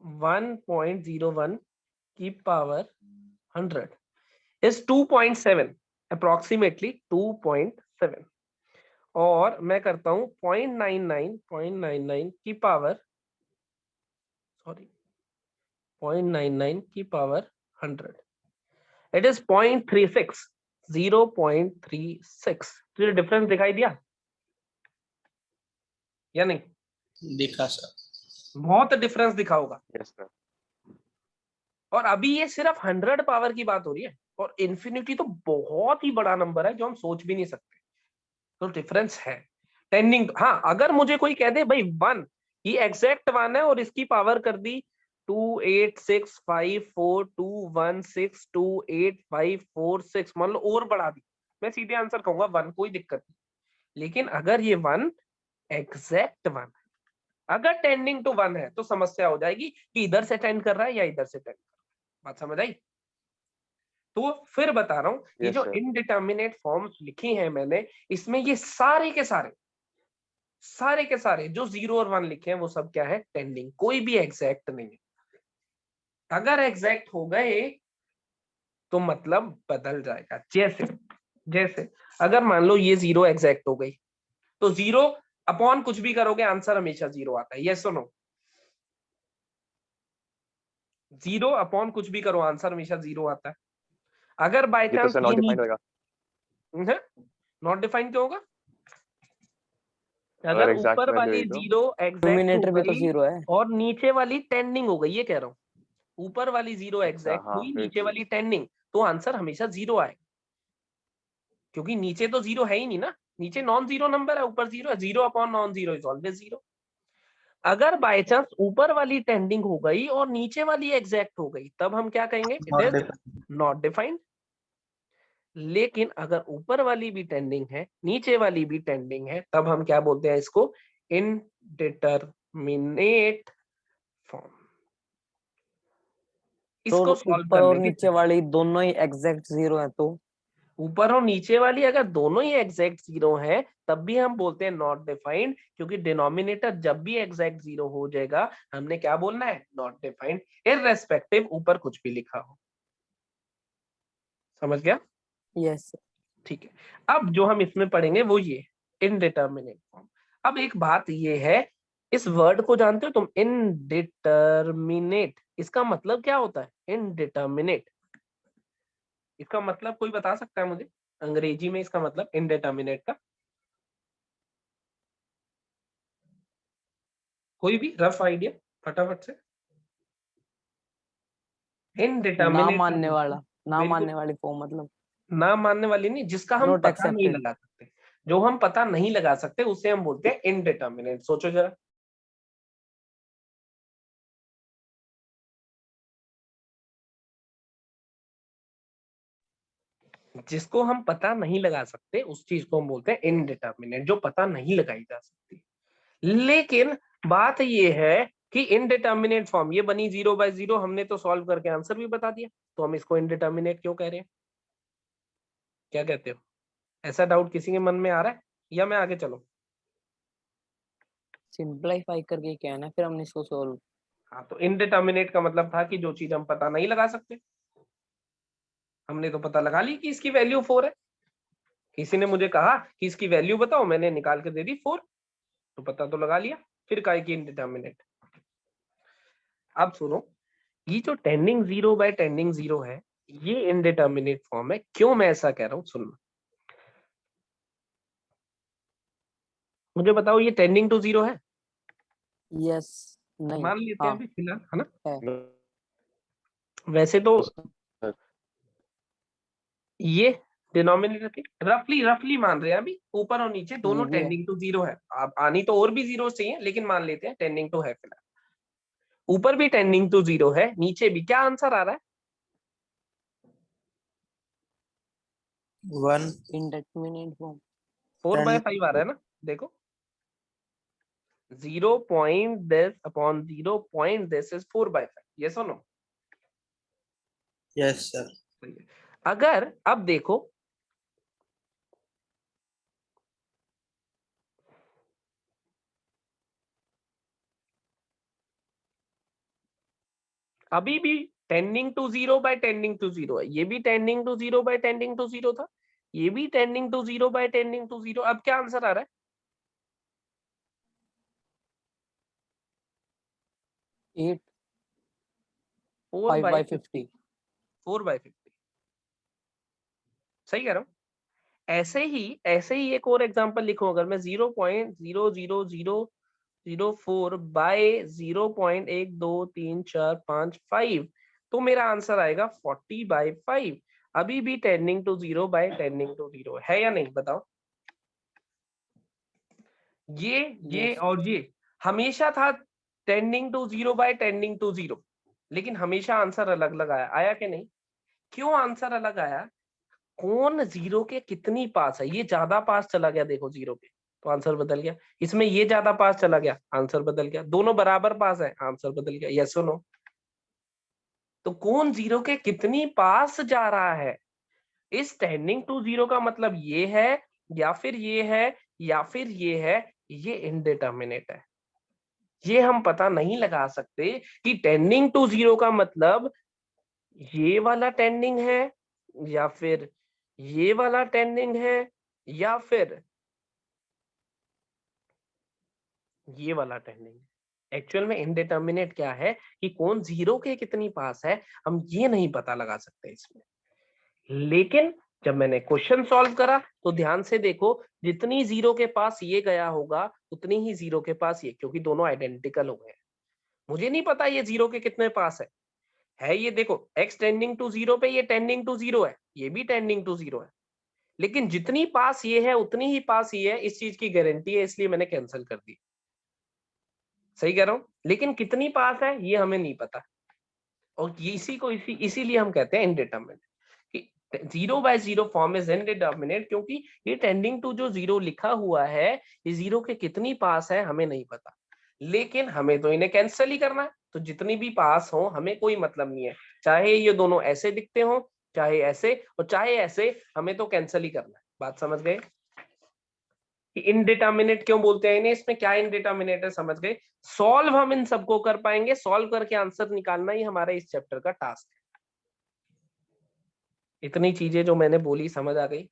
1.01 की पावर 100 is 2.7, अप्रोक्सीमेटली 2.7। और मैं करता हूं 0.99 की पावर, सॉरी 0.99 की पावर 100, इट इज 0.36, 0.36। तो ये डिफरेंस दिखाई दिया या नहीं? दिखा सर। बहुत डिफरेंस दिखा होगा। Yes sir. और अभी ये सिर्फ 100 पावर की बात हो रही है, और इन्फिनिटी तो बहुत ही बड़ा नंबर है जो हम सोच भी नहीं सकते। तो डिफरेंस है। टेंडिंग, हाँ, अगर मुझे कोई कह दे भाई 1, ये एग्जैक्ट 1 है और इसकी पावर कर दी 2865421628546, मान लो और बढ़ा दी, मैं सीधे आंसर कहूंगा 1, कोई दिक्कत नहीं। लेकिन अगर ये 1 एग्जैक्ट 1, अगर टेंडिंग टू 1 है तो समस्या हो जाएगी कि इधर से टेंड कर रहा है या इधर से टेंड कर रहा है। बात समझ आई? तो फिर बता रहा हूं, ये यस जो सर। इनडिटर्मिनेट फॉर्म्स लिखी हैं मैंने, इसमें ये सारे के सारे जो 0 और 1 लिखे हैं वो सब क्या है? टेंडिंग, कोई भी एग्जैक्ट नहीं है। अगर एग्जैक्ट हो गए तो मतलब बदल जाएगा। जैसे जैसे अगर मान लो ये 0 एग्जैक्ट हो गई, तो 0 अपॉन कुछ भी करोगे आंसर हमेशा 0 आता है। यस सुनो, 0 अपॉन कुछ भी करो आंसर हमेशा 0 आता है। अगर बाय ये तो चांस सर ये नॉट डिफाइंड होगा। नॉट डिफाइंड क्यों होगा? अगर अगर एग्जैक्ट ऊपर वैल्यू वाली हुई तो 0 एग्जैक्ट हो डिनोमिनेटर भी तो गई 0 है। और नीचे वाली टेंडिंग हो गई, ये कह रहा हूं, ऊपर वाली 0 अच्छा एग्जैक्ट हाँ हुई, फिर नीचे ठीक। वाली टेंडिंग, तो आंसर हमेशा 0 आएगा। क्योंकि नीचे तो 0 है ही नहीं ना, नीचे नॉन जीरो नंबर है, ऊपर 0 है। 0 upon non zero is always 0। अगर बाय चांस ऊपर वाली टेंडिंग हो गई और नीचे वाली एग्जैक्ट हो गई, तब हम क्या कहेंगे? It Not is different. Not defined. लेकिन अगर ऊपर वाली भी टेंडिंग है, नीचे वाली भी टेंडिंग है, तब हम क्या बोलते हैं इसको? Indeterminate form. तो इसको सॉल्व ऊपर और करने की, नीचे वाली दोनों ही एग्जैक्ट 0 है तो ऊपर और नीचे वाली अगर दोनों ही एग्जैक्ट 0 है, तब भी हम बोलते हैं नॉट डिफाइंड, क्योंकि डिनोमिनेटर जब भी एग्जैक्ट 0 हो जाएगा, हमने क्या बोलना है? नॉट डिफाइंड, इररेस्पेक्टिव ऊपर कुछ भी लिखा हो। समझ गया? यस। ठीक है। अब जो हम इसमें पढ़ेंगे वो ये इनडिटर्मिनेट फॉर्म। अब एक बात ये है, इस वर्ड को जानते हो तुम? इनडिटर्मिनेट, इसका मतलब क्या होता है? इनडिटर्मिनेट, इसका मतलब कोई बता सकता है मुझे अंग्रेजी में इसका मतलब इनडिटर्मिनेट का? कोई भी रफ आइडिया फटाफट से? ना इनडिटर्मिनेट का मानने मतलब, वाला, ना बिल्कुल मानने वाली फॉर्म मतलब ना मानने वाली नहीं, जिसका हम नॉट पता नहीं एक्सेप्टेड। लगा सकते। जो हम पता नहीं लगा सकते उसे हम बोलते हैं इनडिटर्मिनेट। सोचो जरा, जिसको हम पता नहीं लगा सकते उस चीज को हम बोलते हैं इनडिटर्मिनेट, जो पता नहीं लगाई जा सकती। लेकिन बात ये है कि इनडिटर्मिनेट फॉर्म ये बनी 0/0, हमने तो सॉल्व करके आंसर भी बता दिया, तो हम इसको इनडिटर्मिनेट क्यों कह रहे हैं? क्या कहते हो? ऐसा डाउट किसी के मन में आ रहा है या मैं आगे चलूं? सिंपलीफाई करके कहना है फिर हमने इसको सॉल्व। हाँ, तो इनडिटर्मिनेट का मतलब था कि जो चीज हम पता नहीं लगा सकते। हमने तो पता लगा ली कि इसकी वैल्यू 4 है, किसी ने मुझे कहा कि इसकी वैल्यू बताओ, मैंने निकाल के दे दी 4, तो पता तो लगा लिया, फिर काहे की इनडिटर्मिनेट। अब सुनो, ये जो टेंडिंग 0/टेंडिंग 0 है, ये इनडिटर्मिनेट फॉर्म है। क्यों मैं ऐसा कह रहा हूं सुनना, मुझे बताओ ये टेंडिंग टू 0 है? यस। नहीं। मान लेते हैं हाँ अभी फिलहाल, है ना? है। वैसे तो सर ये डिनोमिनेटर के रफली रफली मान रहे हैं अभी, ऊपर और नीचे ये दोनों भी है। टेंडिंग टू 0 है। अब आनी तो और भी 0 चाहिए, लेकिन मान लेते हैं टेंडिंग टू है फिलहाल। ऊपर भी टेंडिंग टू 0 है, नीचे भी। क्या आंसर आ रहा है? 1 इंडेटर्मिनेट फॉर्म। 4/5 आ रहा है ना? देखो, 0.this/0 इज 4/5। यस और नो? yes sir. अगर अब देखो, अभी भी tending to zero by tending to zero है, ये भी tending to zero by tending to zero था, ये भी tending to zero by tending to zero. अब क्या आंसर आ रहा है? 8 4 5 by by 50, 50। 4 by 50, सही कह रहा हूँ। ऐसे ही एक और एग्जांपल लिखो, अगर मैं 0.00004 बाय 0.12345, तो मेरा आंसर आएगा 40 by 5। अभी भी tending to zero by tending to zero है या नहीं, बताओ। ये और ये हमेशा था tending to zero by tending to zero, लेकिन हमेशा आंसर अलग अलग आया, आया कि नहीं? क्यों आंसर अलग आया? कौन जीरो के कितनी पास है, ये ज्यादा पास चला गया देखो जीरो के, तो आंसर बदल गया। इसमें ये ज्यादा पास चला गया, आंसर बदल गया। दोनों बराबर पास है, आंसर बदल गया। यस और नो? तो कौन जीरो के कितनी पास जा रहा है, इस टेंडिंग टू जीरो का मतलब ये है, या फिर ये है, या फिर ये है, ये इनडिटर्मिनेट है। ये हम पता नहीं लगा सकते कि टेंडिंग टू जीरो का मतलब ये वाला टेंडिंग है, या फिर ये वाला टेंडिंग है, या फिर ये वाला टेंडिंग है। एक्चुअल में इनडिटर्मिनेट क्या है कि कौन जीरो के कितनी पास है, हम ये नहीं पता लगा सकते इसमें। लेकिन जब मैंने क्वेश्चन सॉल्व करा तो ध्यान से देखो, जितनी जीरो के पास ये गया होगा उतनी ही जीरो के पास ये, क्योंकि दोनों आइडेंटिकल हो गए। मुझे नहीं पता ये जीरो के कितने पास है ये देखो, x टेंडिंग टू जीरो पे ये टेंडिंग टू जीरो है, ये भी टेंडिंग टू जीरो है, लेकिन जितनी पास ये है उतनी ही पास ये है, इस चीज की गारंटी है, इसलिए मैंने कैंसिल कर दी। सही कह रहा हूं? लेकिन कितनी पास है ये हमें नहीं पता, और इसीलिए हम कहते हैं इनडिटर्मिनेट, कि zero by zero form is indeterminate, क्योंकि ये टेंडिंग टू जो जीरो लिखा हुआ है, ये जीरो के कितनी पास है हमें नहीं पता, लेकिन हमें तो इन्हें कैंसिल ही करना है, तो जितनी भी पास हो हमें कोई मतलब नहीं है, चाहे ये दोनों ऐसे दिखते हो, चाहे ऐसे और चाहे ऐसे, हमें तो कैंसिल ही करना है। बात समझ गए? इनडिटर्मिनेट क्यों बोलते हैं इन्हें, इसमें क्या इनडिटर्मिनेट है समझ गए? सॉल्व हम इन सबको कर पाएंगे, सॉल्व करके आंसर निकालना ही हमारा इस चैप्टर का टास्क है। इतनी चीजें जो मैंने बोली समझ आ गई?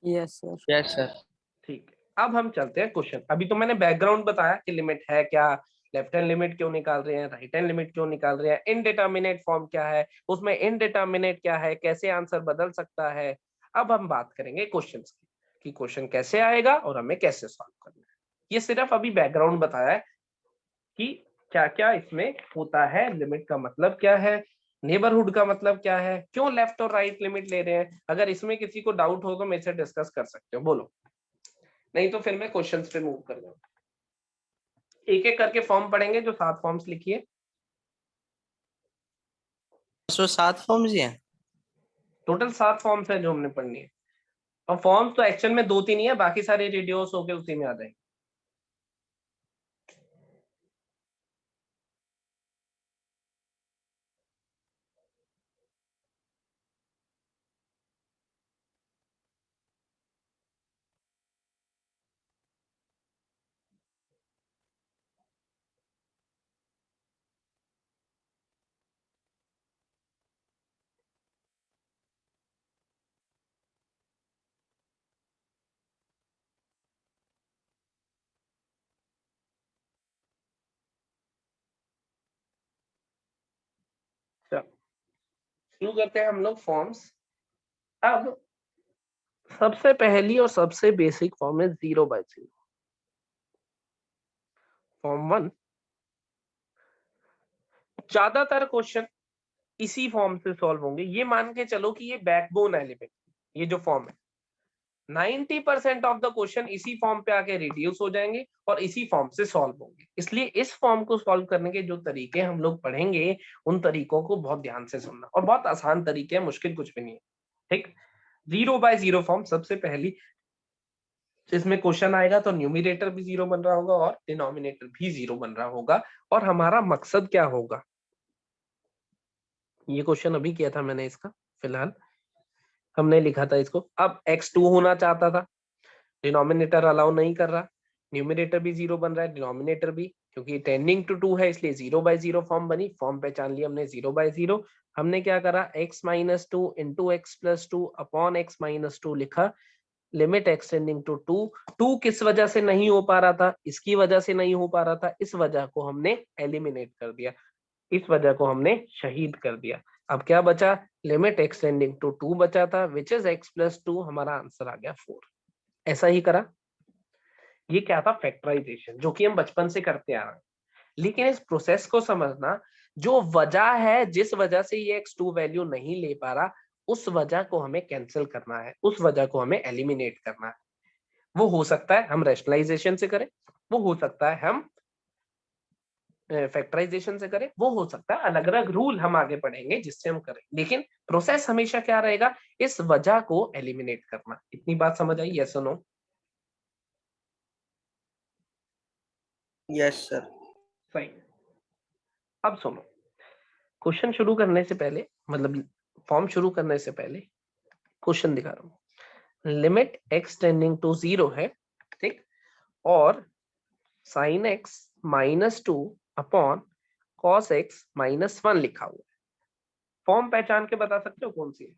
Yes sir. Yes sir. ठीक है, अब हम चलते हैं क्वेश्चन। अभी तो मैंने बैकग्राउंड बताया कि लिमिट है क्या, लेफ्ट हैंड लिमिट क्यों निकाल रहे हैं, राइट हैंड लिमिट क्यों निकाल रहे हैं, इनडिटर्मिनेट फॉर्म क्या है, उसमें इनडिटर्मिनेट क्या है, कैसे आंसर बदल सकता है। अब हम बात करेंगे क्वेश्चन की, कि क्वेश्चन कैसे आएगा और हमें कैसे सॉल्व करना है। ये सिर्फ अभी बैकग्राउंड बताया है कि क्या क्या इसमें होता है, लिमिट का मतलब क्या है, नेबरहुड का मतलब क्या है, क्यों लेफ्ट और राइट लिमिट ले रहे हैं। अगर इसमें किसी को डाउट हो तो मेरे से डिस्कस कर सकते हो, बोलो, नहीं तो फिर मैं क्वेश्चंस पे मूव कर जाऊँ। एक एक करके फॉर्म पढ़ेंगे, जो 7 फॉर्म्स लिखिए। उसमें 7 फॉर्म्स ही हैं। टोटल 7 फॉर्म्स है जो हमने पढ़नी है, और फॉर्म्स तो एक्चुअल में 2-3 ही है, बाकी सारे रिड्यूस होके उसी में आ जाएंगे। शुरू करते हैं हम लोग फॉर्म्स। अब सबसे पहली और सबसे बेसिक फॉर्म है 0/0 फॉर्म 1। ज्यादातर क्वेश्चन इसी फॉर्म से सॉल्व होंगे, ये मान के चलो कि ये बैकबोन एलिमेंट, ये जो फॉर्म है 90% ऑफ द क्वेश्चन इसी फॉर्म पे आके रिड्यूस हो जाएंगे और इसी फॉर्म से सॉल्व होंगे। इसलिए इस फॉर्म को सॉल्व करने के जो तरीके हम लोग पढ़ेंगे, उन तरीकों को बहुत ध्यान से सुनना, और बहुत आसान तरीके हैं, मुश्किल कुछ भी नहीं है। ठीक, 0/0 फॉर्म सबसे पहली, इसमें क्वेश्चन आएगा तो न्यूमिनेटर भी 0 बन रहा होगा और डिनोमिनेटर भी 0 बन रहा होगा, और हमारा मकसद क्या होगा, ये क्वेश्चन अभी किया था मैंने, इसका फिलहाल हमने लिखा था इसको। अब x2 होना चाहता था, डिनोमिनेटर अलाउ नहीं कर रहा, न्यूमिनेटर भी 0 बन रहा है, डिनोमिनेटर भी, क्योंकि टेंडिंग टू 2 है इसलिए 0/0 फॉर्म बनी, फॉर्म पहचान लिया हमने 0/0। हमने क्या करा, x - 2 into x plus 2 upon x - 2 लिखा, लिमिट एक्सटेंडिंग टू 2। 2 किस वजह से नहीं हो पा रहा था, इसकी वजह से नहीं हो पा रहा था, इस वजह को हमने एलिमिनेट कर दिया, इस वजह को हमने शहीद कर दिया। अब क्या बचा, लिमिट एक्सटेंडिंग टू 2 बचा था, विच इज x + 2, हमारा आंसर आ गया 4। ऐसा ही करा। ये क्या था, फैक्टराइजेशन, जो कि हम बचपन से करते आ रहे हैं। लेकिन इस प्रोसेस को समझना, जो वजह है जिस वजह से ये x2 वैल्यू नहीं ले पा रहा, उस वजह को हमें कैंसिल करना है, उस वजह को हमें एलिमिनेट करना है। वो हो सकता है हम रैशनलाइजेशन से करें, वो हो सकता है हम फैक्टराइजेशन से करें, वो हो सकता है अलग अलग रूल हम आगे पढ़ेंगे जिससे हम करें, लेकिन प्रोसेस हमेशा क्या रहेगा, इस वजह को एलिमिनेट करना। इतनी बात समझ आई, यस और नो? Yes sir. सही। अब सुनो, क्वेश्चन शुरू करने से पहले, मतलब फॉर्म शुरू करने से पहले क्वेश्चन दिखा रहा हूं। लिमिट x टेंडिंग टू 0 है, ठीक, और sin x -2 upon cos x -1 लिखा हुआ है। फॉर्म पहचान के बता सकते हो कौन सी है?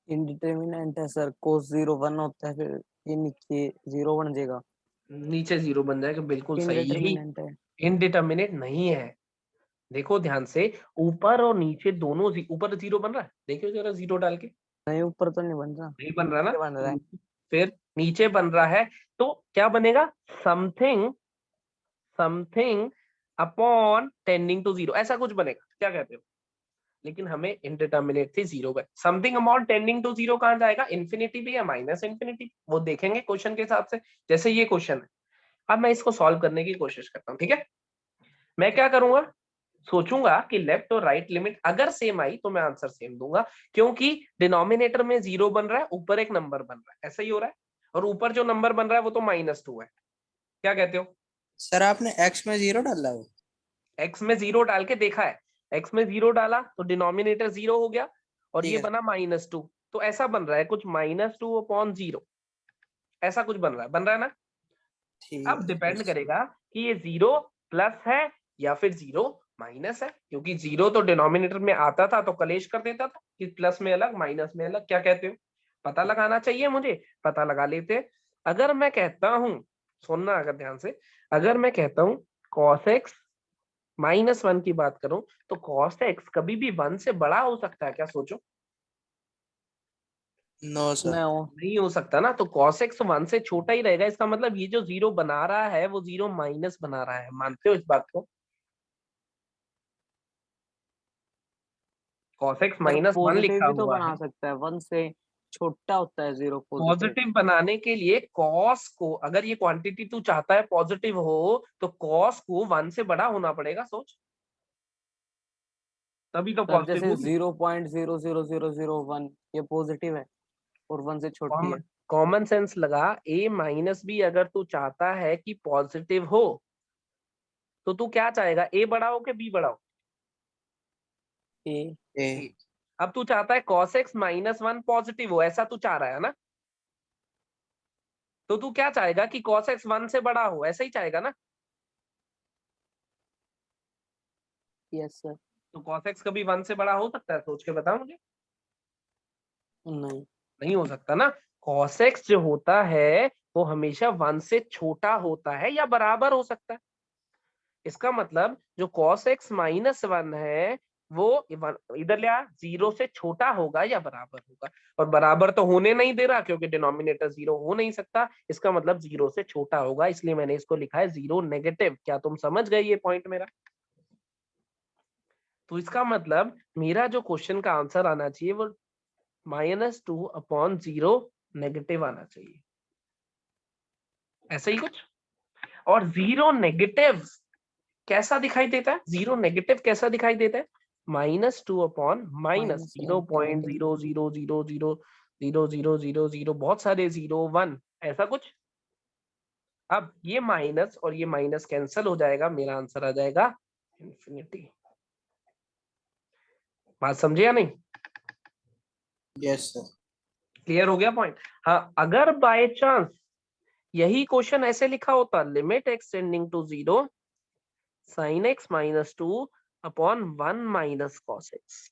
इंडिटरमिनेंट है सर, cos 0 1 होता है, फिर ये नीचे 0 बन जाएगा। नीचे 0 बन जाएगा, बिल्कुल सही। यही इंडिटरमिनेंट है। इनडिटर्मिनेट नहीं है। देखो ध्यान से, ऊपर और नीचे दोनों, ऊपर 0 बन रहा है, देखियो जरा 0 डाल के, नहीं, ऊपर तो नहीं बन रहा, नहीं बन रहा ना, नीचे बन रहा है। फिर नीचे बन रहा है, तो क्या बनेगा, something something upon tending to 0, ऐसा कुछ बनेगा, क्या कहते हो? लेकिन हमें इनडिटर्मिनेट थी 0 by something amount tending to 0, कहां जाएगा, इन्फिनिटी भी या माइनस इन्फिनिटी, वो देखेंगे क्वेश्चन के हिसाब से। जैसे ये क्वेश्चन है, अब मैं इसको सॉल्व करने की कोशिश करता हूँ, ठीक है। मैं क्या करूंगा, सोचूंगा कि लेफ्ट और राइट लिमिट अगर सेम आई तो मैं आंसर सेम दूंगा, क्योंकि डिनोमिनेटर में 0 बन रहा है, ऊपर एक नंबर बन रहा है, ऐसा ही हो रहा है, और ऊपर जो नंबर बन रहा है वो तो -2 है। क्या कहते हो? सर आपने x में 0 डाला है? x में 0 डाल के देखा है, x में 0 डाला तो डिनोमिनेटर 0 हो गया, और ठीक ये है। बना -2, तो ऐसा बन रहा है कुछ -2 अपॉन 0, ऐसा कुछ बन रहा है ना। ठीक अब है। Depend yes. करेगा कि ये 0 प्लस है या फिर 0 माइनस है, क्योंकि 0 तो डिनोमिनेटर में आता था तो कलेश कर देता था कि प्लस में अलग माइनस में अलग। क्या कहते हो, पता लगाना चाहिए मुझे, पता लगा लेते हैं। अगर मैं कहता हूं, सुनना अगर ध्यान से, अगर मैं कहता हूं cos x -1 की बात करूं, तो cos x कभी भी 1 से बड़ा हो सकता है क्या, सोचो। No sir. मैं हूँ। नहीं हो सकता ना, तो cos x 1 से छोटा ही रहेगा, इसका मतलब ये जो 0 बना रहा है वो 0 माइनस बना रहा है, मानते हो इस बात को? cos x सर -1 पॉजिटिव लिखा भी तो हुआ बना है। सकता है, 1 से छोटा होता है 0 पॉजिटिव। पॉजिटिव बनाने के लिए cos को, अगर ये क्वांटिटी तू चाहता है पॉजिटिव हो, तो cos को 1 से बड़ा होना पड़ेगा, सोच, तभी तो सर पॉजिटिव जैसे होगी। 0.00001 ये पॉजिटिव है और 1 से छोटी है। कॉमन सेंस लगा, a माइनस बी अगर तू चाहता है कि पॉजिटिव हो, तो तू क्या चाहेगा, a बड़ा हो कि b बड़ा हो? ए। ए। a। अब तू चाहता है cos x -1 पॉजिटिव हो, ऐसा तू चाह रहा है ना, तो तू क्या चाहेगा कि cos x 1 से बड़ा हो, ऐसा ही चाहेगा ना। Yes sir. तो cos x कभी 1 से बड़ा हो सकता है, सोच के बता मुझे। नहीं। नहीं हो सकता ना। cos x जो होता है वो हमेशा 1 से छोटा होता है या बराबर हो सकता है। इसका मतलब जो cos x -1 है वो इधर ले आ, 0 से छोटा होगा या बराबर होगा, और बराबर तो होने नहीं दे रहा क्योंकि डिनोमिनेटर 0 हो नहीं सकता, इसका मतलब 0 से छोटा होगा, इसलिए मैंने इसको लिखा है 0 नेगेटिव। क्या तुम समझ गए ये पॉइंट मेरा? तो इसका मतलब मेरा जो क्वेश्चन का आंसर आना चाहिए वो -2 अपॉन 0 नेगेटिव आना चाहिए, ऐसा ही कुछ। और 0 नेगेटिव कैसा दिखाई देता है, 0 नेगेटिव कैसा दिखाई देता है, -2 अपॉन माइनस -0 पॉइंट 0.0000000, बहुत सारे 0 1, ऐसा कुछ। अब ये माइनस और ये माइनस कैंसिल हो जाएगा, मेरा आंसर आ जाएगा इंफिनिटी। बात समझे या नहीं? Yes sir. क्लियर हो गया पॉइंट? हाँ, अगर बाय चांस यही क्वेश्चन ऐसे लिखा होता, limit x tending to 0 sin x minus 2 upon 1 minus cos x,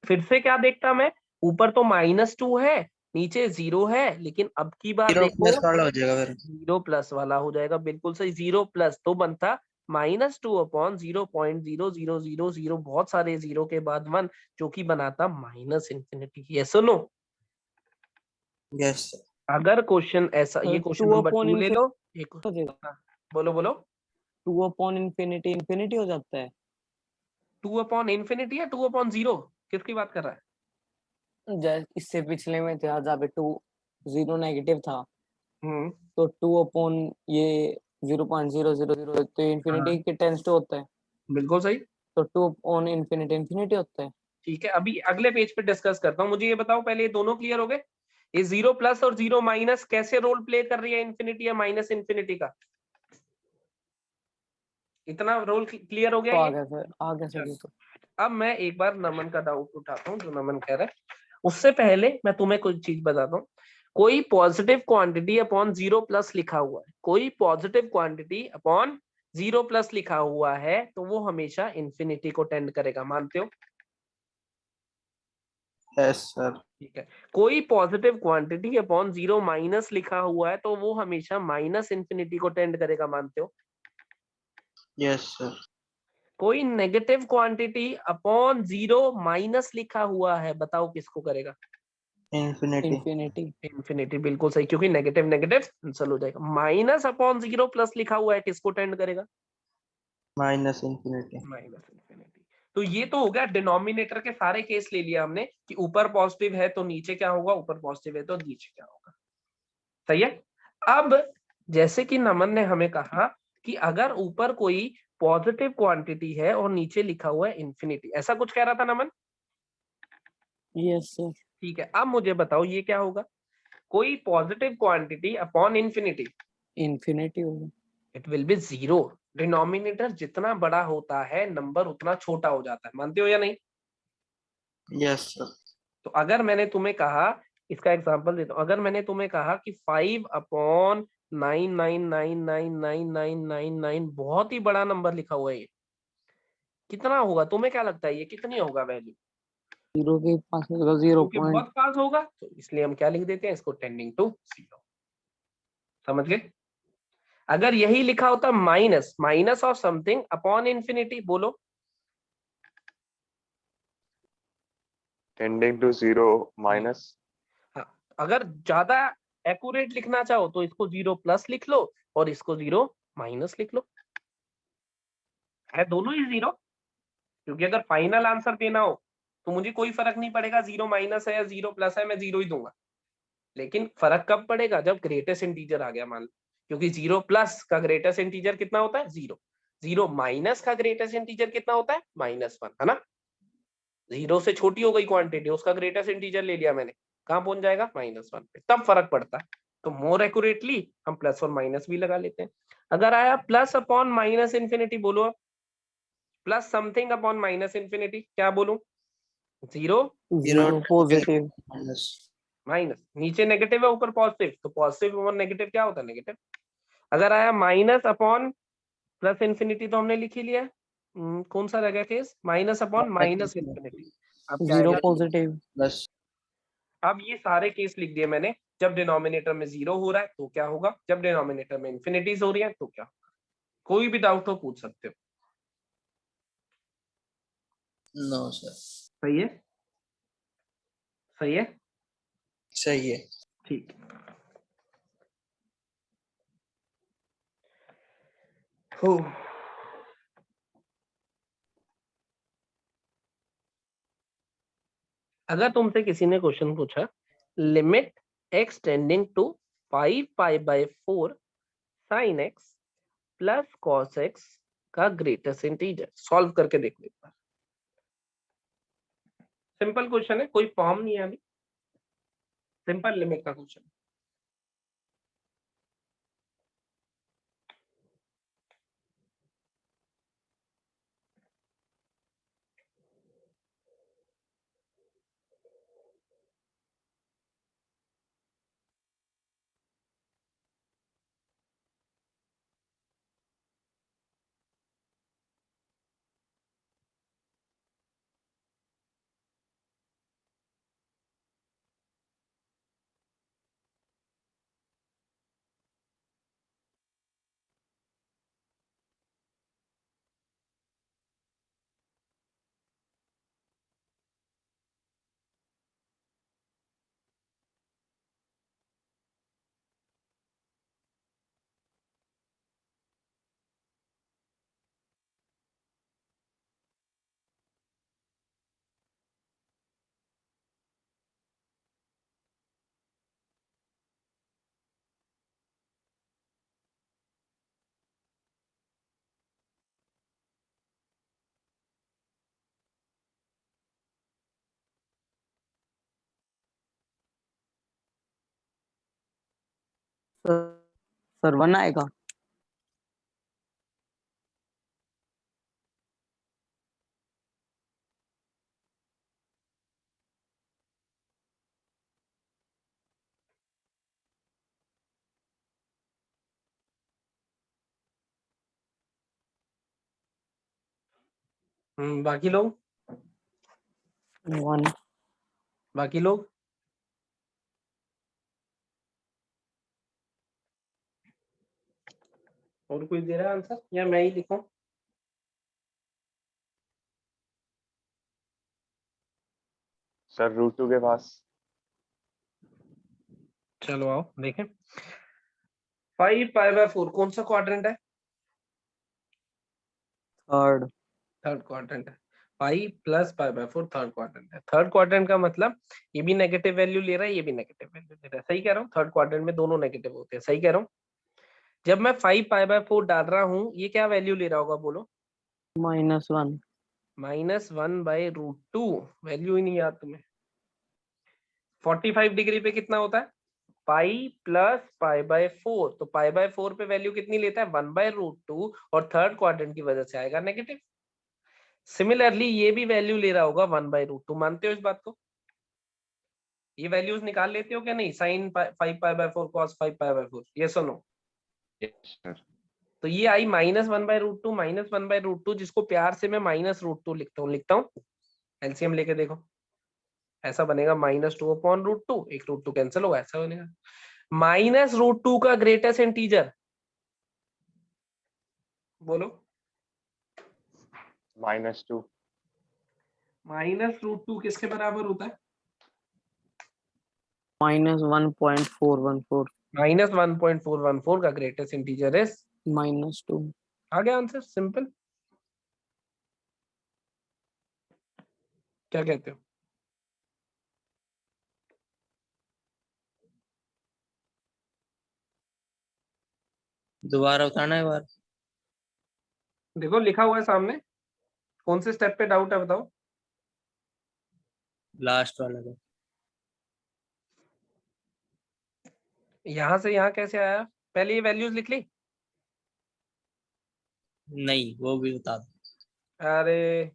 फिर से क्या देखता मैं, ऊपर तो -2 है, नीचे 0 है, लेकिन अब की बार जीरो देखो प्लस वाला हो जाएगा फिर। 0 प्लस वाला हो जाएगा, बिल्कुल सही। 0 प्लस तो बनता -2 अपॉन 0.0000, बहुत सारे जीरो के बाद 1, जो कि बनाता माइनस इंफिनिटी। ये सुनो, यस सर। अगर क्वेश्चन ऐसा, ये क्वेश्चन 2 नंबर अपॉन 2 ले लो। एक हो जाएगा। हाँ, बोलो बोलो। 2 अपॉन इन्फिनिटी इन्फिनिटी हो जाता है। 2 अपॉन इंफिनिटी या 2 अपॉन 0, किसकी बात कर रहा है? इससे पिछले में था जहाँ पे 2 0 नेगेटिव था, हम्म, तो 2 अपॉन ये 0.000 तो हाँ इन्फिनिटी के टेंस टू होता है, बिल्कुल सही। तो 2 अपॉन इन्फिनिटी इन्फिनिटी होता है। ठीक है, अभी अगले पेज पे डिस्कस करता हूँ। मुझे ये बताओ पहले, ये दोनों क्लियर हो गए? ये 0 प्लस और 0 माइनस कैसे रोल प्ले कर रही है इंफिनिटी या माइनस इंफिनिटी का? इतना रोल क्लियर हो गया तो आ ये? गया सर, आ गया सर चलो, ये तो। अब मैं एक बार नमन का डाउट उठाता हूँ, जो नमन कह रहा है। उससे पहले मैं तुम्हें कुछ चीज बताता हूँ। कोई पॉजिटिव क्वांटिटी अपॉन 0 प्लस लिखा हुआ है, कोई पॉजिटिव क्वांटिटी अपॉन 0 प्लस लिखा हुआ है, तो वो हमेशा इंफिनिटी को टेंड करेगा, मानते हो? Yes sir. ठीक है। कोई पॉजिटिव क्वांटिटी अपॉन 0 माइनस लिखा हुआ है, तो वो हमेशा माइनस इंफिनिटी को टेंड करेगा, मानते हो? Yes sir. कोई नेगेटिव क्वांटिटी अपॉन 0 माइनस लिखा हुआ है, बताओ किसको करेगा? इन्फिनिटी। इन्फिनिटी। इंफिनिटी, बिल्कुल सही, क्योंकि नेगेटिव नेगेटिव कैंसिल हो जाएगा। माइनस अपॉन 0 प्लस लिखा हुआ है, किसको टेंड करेगा? Minus infinity. Minus infinity. तो ये तो हो गया डिनोमिनेटर के सारे केस ले लिया हमने, कि ऊपर पॉजिटिव है तो नीचे क्या होगा, ऊपर पॉजिटिव है तो नीचे क्या होगा। सही है। अब जैसे कि नमन ने हमें कहा कि अगर ऊपर कोई पॉजिटिव क्वांटिटी है और नीचे लिखा हुआ है इंफिनिटी, ऐसा कुछ कह रहा था नमन? Yes sir. ठीक है, अब मुझे बताओ ये क्या होगा? कोई positive quantity upon infinity, infinity होगा। It will be 0। डिनोमिनेटर जितना बड़ा होता है नंबर उतना छोटा हो जाता है, मानते हो या नहीं? Yes sir. तो अगर मैंने तुम्हें कहा, इसका एग्जांपल देता हूं, अगर मैंने तुम्हें कहा कि 5 अपॉन 9999999, बहुत ही बड़ा नंबर लिखा हुआ है, ये कितना होगा? तुम्हें क्या लगता है ये कितनी होगा वैल्यू? 0 के पास होगा 0 क्योंकि पॉइंट। बहुत पास होगा, तो इसलिए हम क्या लिख देते हैं, इसको टेंडिंग टू 0। समझ गए? अगर यही लिखा होता minus minus of something upon infinity, बोलो। Tending to 0 minus. हाँ, अगर ज्यादा एक्यूरेट लिखना चाहो तो इसको 0 प्लस लिख लो और इसको 0 माइनस लिख लो, है दोनों ही 0। क्योंकि अगर फाइनल आंसर देना हो तो मुझे कोई फर्क नहीं पड़ेगा 0 माइनस है या 0 प्लस है, मैं 0 ही दूंगा। लेकिन फर्क कब पड़ेगा, जब ग्रेटेस्ट इंटीजर आ गया मान लो। क्योंकि 0 प्लस का ग्रेटेस्ट इंटीजर कितना होता है, 0। 0 माइनस का ग्रेटेस्ट इंटीजर कितना होता है, -1, है ना? 0 से छोटी हो गई क्वांटिटी, उसका ग्रेटेस्ट इंटीजर ले लिया मैंने, कहाँ पहुंच जाएगा, -1 पे, तब फर्क पड़ता है। तो मोर एक्यूरेटली हम प्लस और माइनस भी लगा लेते हैं। अगर आया प्लस अपॉन माइनस इंफिनिटी, बोलो अब। Plus something upon minus infinity, क्या बोलूं? 0 जीरो 0 पॉजिटिव। माइनस। माइनस, नीचे नेगेटिव है ऊपर पॉजिटिव, तो पॉजिटिव और नेगेटिव क्या होता है, नेगेटिव। अगर आया माइनस अपॉन प्लस इंफिनिटी, तो हमने लिख ही लिया। कौन सा रह गया case, minus upon minus infinity. अब क्या 0 आएगा? पॉजिटिव। प्लस। अब ये सारे केस लिख दिए मैंने। जब डिनोमिनेटर में 0 हो रहा है तो क्या होगा, जब डिनोमिनेटर में इंफिनिटीज हो रही है तो क्या होगा। कोई भी डाउट हो पूछ सकते हो। No sir. सही है, सही है, सही है। ठीक। हो, अगर तुमसे किसी ने क्वेश्चन पूछा, limit x tending to 5π/4 sin x plus cos X का ग्रेटेस्ट इंटीजर, सॉल्व करके देखो एक बार। सिंपल क्वेश्चन है, कोई फॉर्म नहीं है अभी, सिंपल लिमिट का क्वेश्चन। सर 1 आएगा। बाकी लोग 1 बाकी लोग और कोई दे रहा है आंसर या मैं ही लिखूं? सर √2 के पास। चलो आओ देखें। 5π/4 कौन सा क्वाड्रेंट है? थर्ड। थर्ड क्वाड्रेंट है। 5 + π/4 थर्ड क्वाड्रेंट है। थर्ड क्वाड्रेंट का मतलब ये भी नेगेटिव वैल्यू ले रहा है, ये भी नेगेटिव वैल्यू ले रहा है। सही कह रहा हूँ? थर्ड क्वाड्रेंट में दोनों नेगेटिव होते हैं। सही कह रहा हूँ? जब मैं 5π/4 डाल रहा हूँ, ये क्या वैल्यू ले रहा होगा बोलो? -1 -1/√2। वैल्यू ही नहीं याद तुम्हें। 45 डिग्री पे कितना होता है? Pi plus π/4। तो π/4 पे वैल्यू कितनी लेता है? 1/√2 और थर्ड क्वाड्रेंट की वजह से आएगा नेगेटिव। सिमिलरली ये भी वैल्यू ले रहा होगा 1/√2। मानते हो इस बात को? ये वैल्यूज निकाल लेते हो क्या नहीं? साइन 5π/4 कॉस 5π/4, ये सुनो। Yes sir. तो ये आई -1/√2 -1/√2, जिसको प्यार से मैं -√2 लिखता हूँ। एलसीएम लेके देखो, ऐसा बनेगा -2/√2। एक √2 कैंसिल होगा, ऐसा बनेगा। -√2 का ग्रेटेस्ट इंटीजर बोलो। -2। -√2 किसके बराबर होता है? -1.414 -1.414 का ग्रेटेस्ट इंटीजर इज -2। आ गया आंसर, सिंपल। क्या कहते हो? दोबारा बताना एक बार। देखो लिखा हुआ है सामने। कौन से स्टेप पे डाउट है बताओ? लास्ट वाला का। यहां से यहां कैसे आया? पहले ये वैल्यूज लिख ली। नहीं, वो भी बता दो। अरे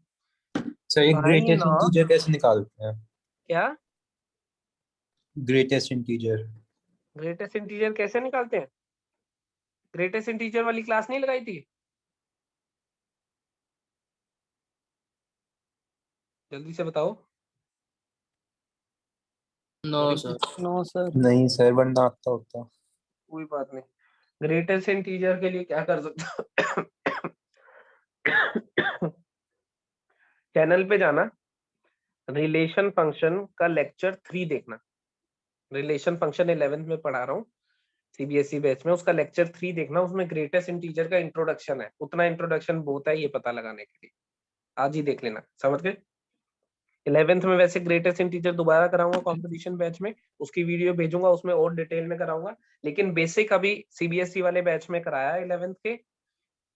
सर ये साइन ग्रेटेस्ट ऑफ इंटीजर कैसे निकालते हैं? क्या? Greatest integer. ग्रेटेस्ट इंटीजर कैसे निकालते हैं? ग्रेटेस्ट इंटीजर वाली क्लास नहीं लगाई थी? जल्दी से बताओ। नो अरे सर। No sir. नहीं सर, वरना आता होता। कोई बात नहीं। ग्रेटेस्ट इंटीजर के लिए क्या कर सकते हो? चैनल पे जाना, रिलेशन फंक्शन का लेक्चर 3 देखना। रिलेशन फंक्शन 11th में पढ़ा रहा हूँ सीबीएसई बैच में, उसका लेक्चर 3 देखना। उसमें ग्रेटेस्ट इंटीजर का इंट्रोडक्शन है। उतना इंट्रोडक्शन बहुत है ये पता लगाने के लिए। आज ही देख लेना, समझ गए? 11th में वैसे ग्रेटेस्ट इंटीजर दोबारा कराऊंगा कंपटीशन बैच में, उसकी वीडियो भेजूंगा, उसमें और डिटेल में कराऊंगा। लेकिन बेसिक अभी सीबीएसई वाले बैच में कराया 11th के।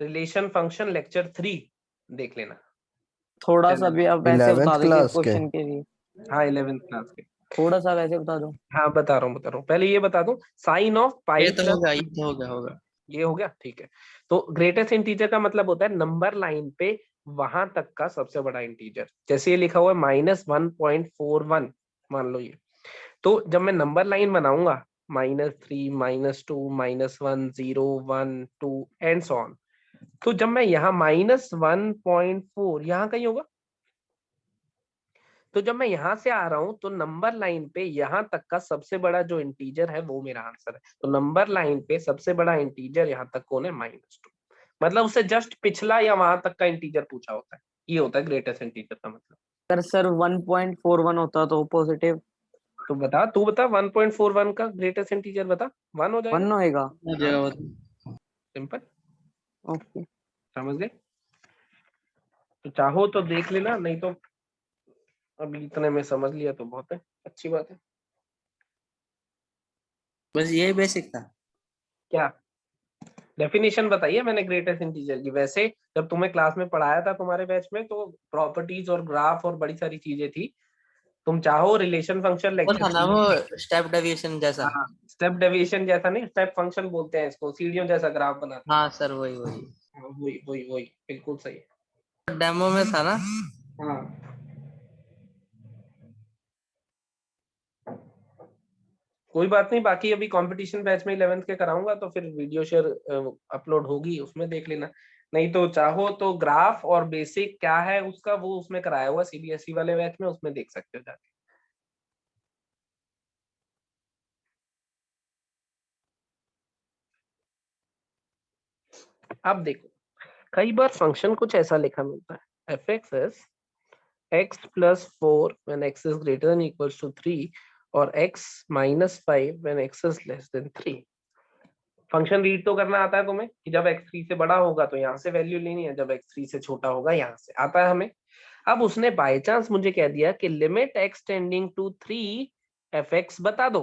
रिलेशन फंक्शन लेक्चर 3 देख लेना। थोड़ा सा भी आप वैसे बता 11th दो क्लास के? क्वेश्चन के लिए। हाँ 11th क्लास के। थोड़ा सा वैसे बता दो। हाँ बता रहा हूँ। पहले ये बता दूं, साइन ऑफ पाई ये तो प्लस, होगा, ये तो होगा। ये हो गया ठीक है। तो ग्रेटेस्ट इंटीजर का मतलब होता है नंबर लाइन पे वहां तक का सबसे बड़ा इंटीजर। जैसे ये लिखा हुआ है -1.41, मान लो ये। तो जब मैं नंबर लाइन बनाऊंगा -3 -2 -1 0 1 2 एंड सो ऑन, तो जब मैं यहाँ -1.4 यहाँ कहीं होगा, तो जब मैं यहां से आ रहा हूं तो नंबर लाइन पे यहां तक का सबसे बड़ा जो इंटीजर है वो मेरा आंसर है। तो नंबर लाइन पे सबसे बड़ा इंटीजर यहां तक कौन है? -2। मतलब उससे जस्ट पिछला या वहां तक का इंटीजर पूछा होता है। ये होता है ग्रेटेस्ट इंटीजर का मतलब। अगर सर 1.41 होता तो पॉजिटिव तो बता, तू बता 1.41 का ग्रेटेस्ट इंटीजर बता। 1 हो 1 जाएगा, होएगा। हो जाएगा वो तो। सिंपल। ओके। समझ गए? तो चाहो तो देख लेना, नहीं तो अभी इतने में समझ लिया तो बहुत है, अच्छी बात है। बस ये बेसिक था। क्या डेफिनेशन बताइए मैंने ग्रेटेस्ट इंटीजर की? वैसे जब तुम्हें क्लास में पढ़ाया था तुम्हारे बैच में, तो प्रॉपर्टीज और ग्राफ और बड़ी सारी चीजें थी, तुम चाहो रिलेशन फंक्शन वो लेक्चर था ना वो स्टेप डेविएशन जैसा। हाँ, स्टेप डेविएशन जैसा नहीं, स्टेप फंक्शन बोलते हैं इसको, सीढ़ियों जैसा ग्राफ बनाते हाँ सर वही वही हैं। हाँ, वही वही वही बिल्कुल सही। डेमो में था ना। हाँ, कोई बात नहीं, बाकी अभी कंपटीशन बैच में 11th के कराऊंगा तो फिर वीडियो शेयर अपलोड होगी, उसमें देख लेना। नहीं तो चाहो तो ग्राफ और बेसिक क्या है उसका वो उसमें कराया हुआ सीबीएसई वाले बैच में, उसमें देख सकते हो जाके। अब देखो, कई बार फंक्शन कुछ ऐसा लिखा मिलता है, F x S x plus 4 when x is greater than equals to 3 और x minus 5 when x is less than 3। Function read तो करना आता है तुम्हें कि जब x 3 से बड़ा होगा तो यहाँ से वैल्यू लेनी है, जब x 3 से छोटा होगा यहाँ से, आता है हमें। अब उसने बाय चांस मुझे कह दिया कि limit x tending to 3 fx बता दो।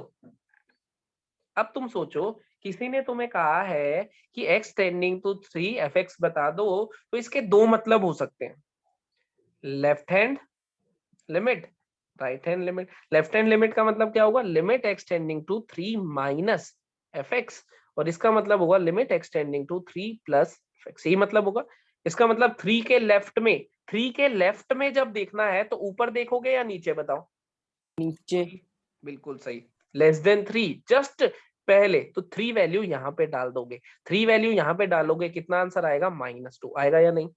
अब तुम सोचो, किसी ने तुम्हें कहा है कि x टेंडिंग टू 3 fx बता दो, तो इसके दो मतलब हो सकते हैं, left hand limit, right hand limit. Left hand limit का मतलब क्या होगा, limit x tending to 3 minus f x, और इसका मतलब होगा limit x tending to 3 plus f x, यही मतलब होगा। इसका मतलब 3 के लेफ्ट में, 3 के लेफ्ट में जब देखना है तो ऊपर देखोगे या नीचे, बताओ। नीचे। बिल्कुल सही, लेस देन 3 जस्ट पहले, तो 3 वैल्यू यहाँ पे डाल दोगे, 3 वैल्यू यहाँ पे डालोगे, कितना आंसर आएगा, -2 आएगा या नहीं।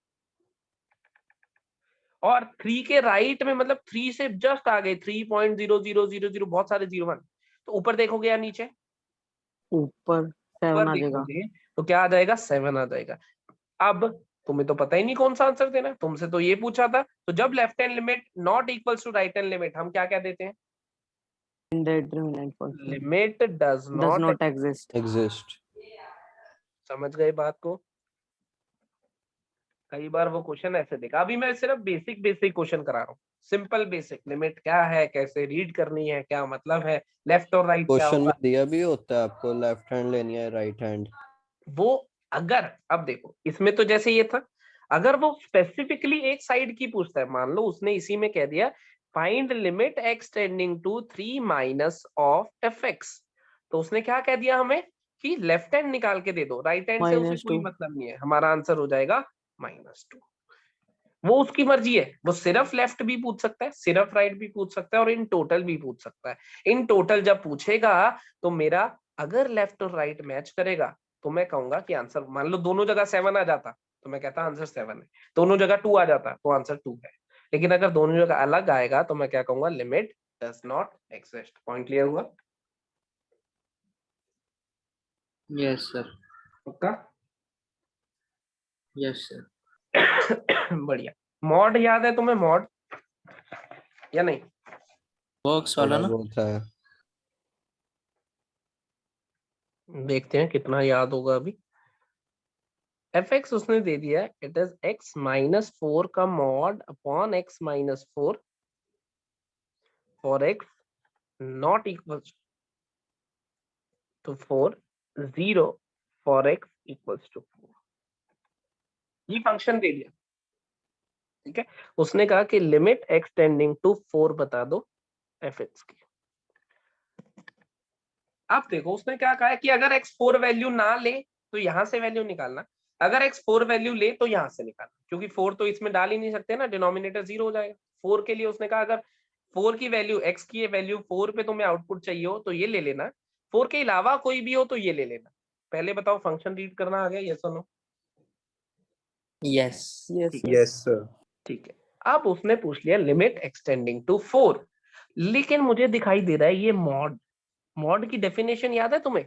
और 3 के राइट में मतलब 3 से जस्ट आगे 3.0000, बहुत सारे 01, तो ऊपर देखोगे या नीचे, ऊपर 7 ऊपर आ जाएगा। देखोगे तो क्या आ जाएगा, 7 आ जाएगा। अब तुम्हें तो पता ही नहीं कौन सा आंसर देना है, तुमसे तो ये पूछा था, तो जब left hand limit not equals to right hand limit, हम क्या क्या देते हैं, indeterminate function लिमिट डज does नॉट, not exist। exist। समझ गए बात को। कई बार वो क्वेश्चन ऐसे देखा, अभी मैं सिर्फ बेसिक बेसिक क्वेश्चन करा रहा हूँ, सिंपल बेसिक, लिमिट क्या है, कैसे रीड करनी है, क्या मतलब है, लेफ्ट और राइट क्या क्वेश्चन में होगा दिया भी होता है आपको लेफ्ट हैंड लेनी है राइट हैंड। वो। अगर अब देखो इसमें तो जैसे ये था, अगर वो स्पेसिफिकली एक साइड की पूछता है, मान लो उसने इसी में कह दिया find limit x tending to 3 minus of f x, तो उसने क्या कह दिया हमें कि लेफ्ट हैंड निकाल के दे दो, राइट हैंड से उसे कोई -2। मतलब नहीं है, हमारा आंसर हो जाएगा -2। वो उसकी मर्जी है, वो सिर्फ लेफ्ट भी पूछ सकता है, सिर्फ राइट भी पूछ सकता है, और इन टोटल भी पूछ सकता है। इन टोटल जब पूछेगा तो मेरा अगर लेफ्ट और राइट मैच करेगा तो मैं कहूंगा कि आंसर, मान लो दोनों जगह 7 आ जाता तो मैं कहता आंसर 7 है, दोनों जगह 2 आ जाता तो आंसर 2 है, लेकिन अगर दोनों जगह अलग आएगा तो मैं क्या कहूंगा, limit does not exist. Point clear हुआ? Yes sir. पक्का? Yes sir. बढ़िया। मॉड याद है तुम्हें, मॉड या नहीं? बॉक्स वाला थोड़ा ना। बहुत है। देखते हैं कितना याद होगा अभी। एफ एक्स उसने दे दिया, इट इज एक्स माइनस 4 का mod upon x minus 4 for x not equal to 4, 0 for x equals to 4। ये फंक्शन दे दिया, ठीक है। उसने कहा कि लिमिट एक्स टेंडिंग टू 4 बता दो एफ एक्स की। अब देखो उसने क्या कहा है कि अगर एक्स 4 वैल्यू ना ले तो यहां से वैल्यू निकालना, अगर एक्स 4 वैल्यू ले तो यहां से निकालना, क्योंकि 4 तो इसमें डाल ही नहीं सकते ना, डिनोमिनेटर 0 हो जाएगा। 4 के लिए उसने कहा अगर 4 की वैल्यू, एक्स की वैल्यू 4 पे तुम्हें आउटपुट चाहिए हो तो ये ले लेना, 4 के अलावा कोई भी हो तो ये ले लेना। पहले बताओ फंक्शन रीड करना आ गया, ये सुनो। यस। Yes yes sir. ठीक है, अब उसने पूछ लिया लिमिट एक्सटेंडिंग टू 4, लेकिन मुझे दिखाई दे रहा है ये मॉड, मॉड की डेफिनेशन याद है तुम्हें?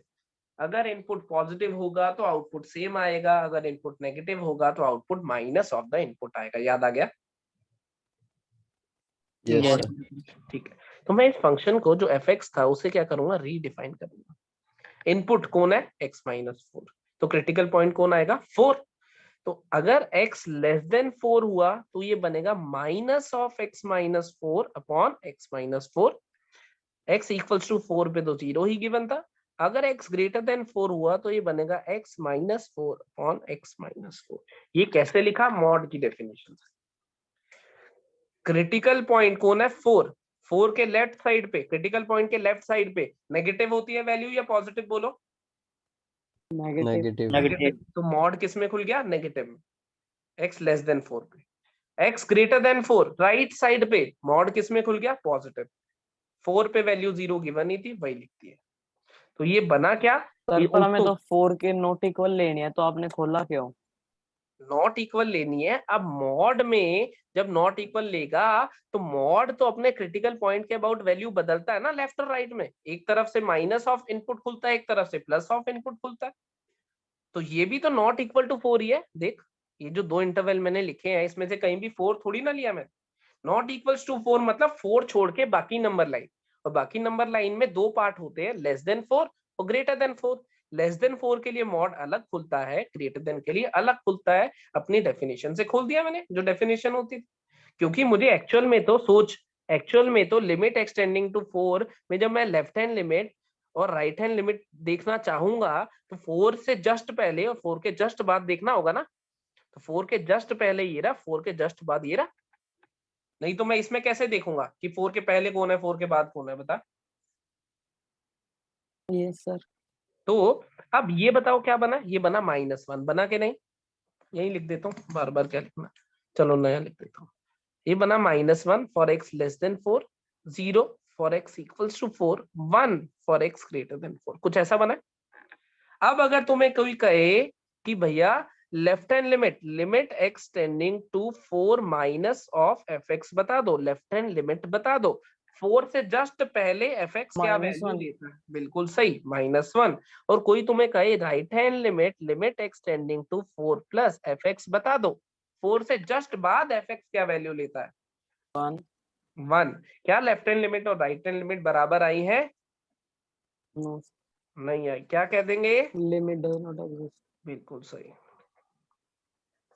अगर इनपुट पॉजिटिव होगा तो आउटपुट सेम आएगा, अगर इनपुट नेगेटिव होगा तो output minus of the input आएगा, याद आ गया? Yes Yes. सर। ठीक है, तो मैं इस फंक्शन को जो एफ एक्स था उसे क्या करूंगा, रीडिफाइन करूंगा। इनपुट कौन है, एक्स माइनस 4, तो क्रिटिकल पॉइंट कौन आएगा, 4। तो अगर x लेस देन 4 हुआ तो ये बनेगा minus of x minus 4 upon x minus 4, x equals to 4 पे तो 0 ही गिवन था। अगर x ग्रेटर देन 4 हुआ तो ये बनेगा x minus 4 upon x minus 4। ये कैसे लिखा, मॉड की डेफिनेशन से। क्रिटिकल पॉइंट कौन है, 4, 4 के लेफ्ट साइड पे, क्रिटिकल पॉइंट के लेफ्ट साइड पे नेगेटिव होती है वैल्यू या पॉजिटिव बोलो? नेगेटिव। नेगेटिव। तो मॉड किस में खुल गया? नेगेटिव में, x लेस देन 4 पे। x greater than 4 right side पे मॉड किस में खुल गया? पॉजिटिव। 4 पे वैल्यू 0 गिवन ही थी, वही लिखती है। तो ये बना क्या? सर पर हमें तो 4 के नॉट इक्वल लेनी है, तो आपने खोला क्यों? नॉट इक्वल लेनी है। अब मॉड में जब नॉट इक्वल लेगा तो मॉड तो अपने क्रिटिकल पॉइंट के अबाउट वैल्यू बदलता है ना लेफ्ट और राइट में, एक तरफ से माइनस ऑफ इनपुट खुलता है, एक तरफ से प्लस ऑफ इनपुट खुलता है। तो ये भी तो नॉट इक्वल टू 4 ही है। देख ये जो 2 इंटरवल मैंने लिखे हैं इसमें से कहीं भी 4 थोड़ी ना लिया मैंने। नॉट इक्वल्स टू 4 मतलब 4 छोड़ के बाकी नंबर लाइन, और बाकी नंबर लाइन में 2 पार्ट होते हैं, लेस देन 4 और ग्रेटर देन 4। लेस देन 4 के लिए मॉड अलग खुलता है, ग्रेटर देन के लिए अलग खुलता है। अपनी डेफिनेशन से खोल दिया मैंने जो डेफिनेशन होती थी, क्योंकि मुझे एक्चुअल में तो एक्चुअल में तो लिमिट एक्सटेंडिंग टू 4 में जब मैं लेफ्ट हैंड लिमिट और राइट हैंड लिमिट देखना चाहूंगा तो 4 से जस्ट पहले और 4 के जस्ट बाद देखना होगा ना। तो 4 के जस्ट पहले ये रहा, 4 के जस्ट बाद ये रहा। नहीं तो मैं इसमें कैसे देखूंगा कि 4 के पहले कौन है 4 के बाद कौन है? बता। Yes sir. तो अब ये बताओ क्या बना? ये बना -1 बना के नहीं? यही लिख देता हूँ, बार बार क्या लिखना, चलो नया लिख देता हूँ। ये बना -1 for x less than 4, 0 for x equals to 4, 1 for x greater than 4, कुछ ऐसा बना। अब अगर तुम्हें कोई कहे कि भैया left hand limit x tending to 4 minus of fx बता दो, लेफ्ट हैंड लिमिट बता दो। 4 से जस्ट पहले fx क्या वैल्यू -1 लेता है? बिल्कुल सही, -1। और कोई तुम्हें कहे right hand limit x tending to 4 plus fx बता दो। 4 से जस्ट बाद fx क्या वैल्यू लेता है? 1। क्या लेफ्ट हैंड लिमिट और राइट हैंड लिमिट बराबर आई है? नो नहीं आई। क्या कह देंगे? Limit does not exist. बिल्कुल सही।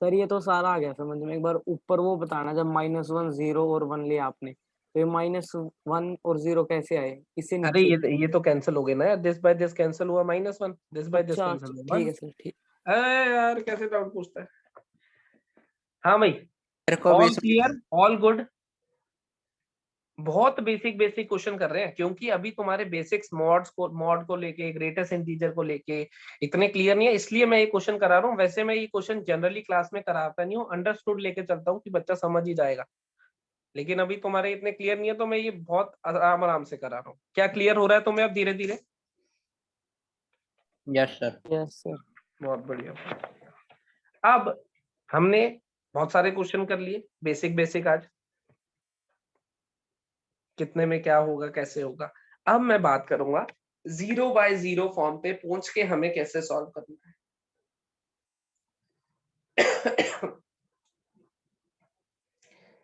सर ये तो सारा आ गया समझ में। एक बार ऊपर वो बताना, जब -1 0 और 1 लिया आपने तो ये -1 और 0 कैसे आए इससे अरे नीचे? ये तो कैंसिल हो गए ना यार, दिस बाय दिस कैंसिल हुआ, -1 दिस बाय दिस अच्छा कैंसिल हुआ ठीक 1। है सर, ठीक। अरे यार कैसे डाउट पूछता है। हाँ भाई, मेरे को भी ऑल क्लियर, ऑल गुड। बहुत बेसिक क्वेश्चन कर रहे हैं, क्योंकि अभी तुम्हारे बेसिक्स मॉड को लेके, ग्रेटेस्ट इंटीजर को लेके इतने क्लियर नहीं है, इसलिए मैं ये क्वेश्चन करा रहा हूँ। वैसे मैं ये क्वेश्चन जनरली क्लास में कराता नहीं हूँ, अंडरस्टूड लेके चलता हूँ कि बच्चा समझ ही जाएगा। लेकिन अभी तुम्हारे इतने क्लियर नहीं है तो मैं ये बहुत आराम से करा रहा हूँ। क्या क्लियर हो रहा है तुम्हें अब धीरे धीरे? Yes sir. Yes sir. बहुत बढ़िया। अब हमने बहुत सारे क्वेश्चन कर लिए बेसिक आज, कितने में क्या होगा कैसे होगा। अब मैं बात करूंगा 0 बाय 0 फॉर्म पे पहुंच के हमें कैसे सॉल्व करना है।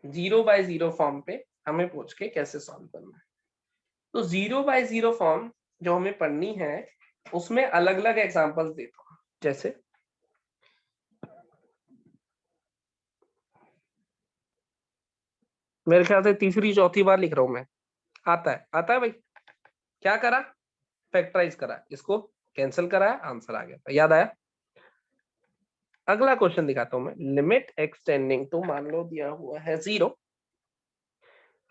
0 बाय 0 फॉर्म पे हमें पहुंच के कैसे सॉल्व करना है। तो 0 बाय 0 फॉर्म जो हमें पढ़नी है उसमें अलग अलग एग्जांपल्स देता हूं। जैसे मेरे ख्याल से तीसरी चौथी बार लिख रहा हूं मैं। आता है भाई। क्या करा? फैक्टराइज करा, इसको कैंसिल कराया, आंसर आ गया। याद आया? अगला क्वेश्चन दिखाता हूं मैं। लिमिट x टेंडिंग टू, मान लो दिया हुआ है 0,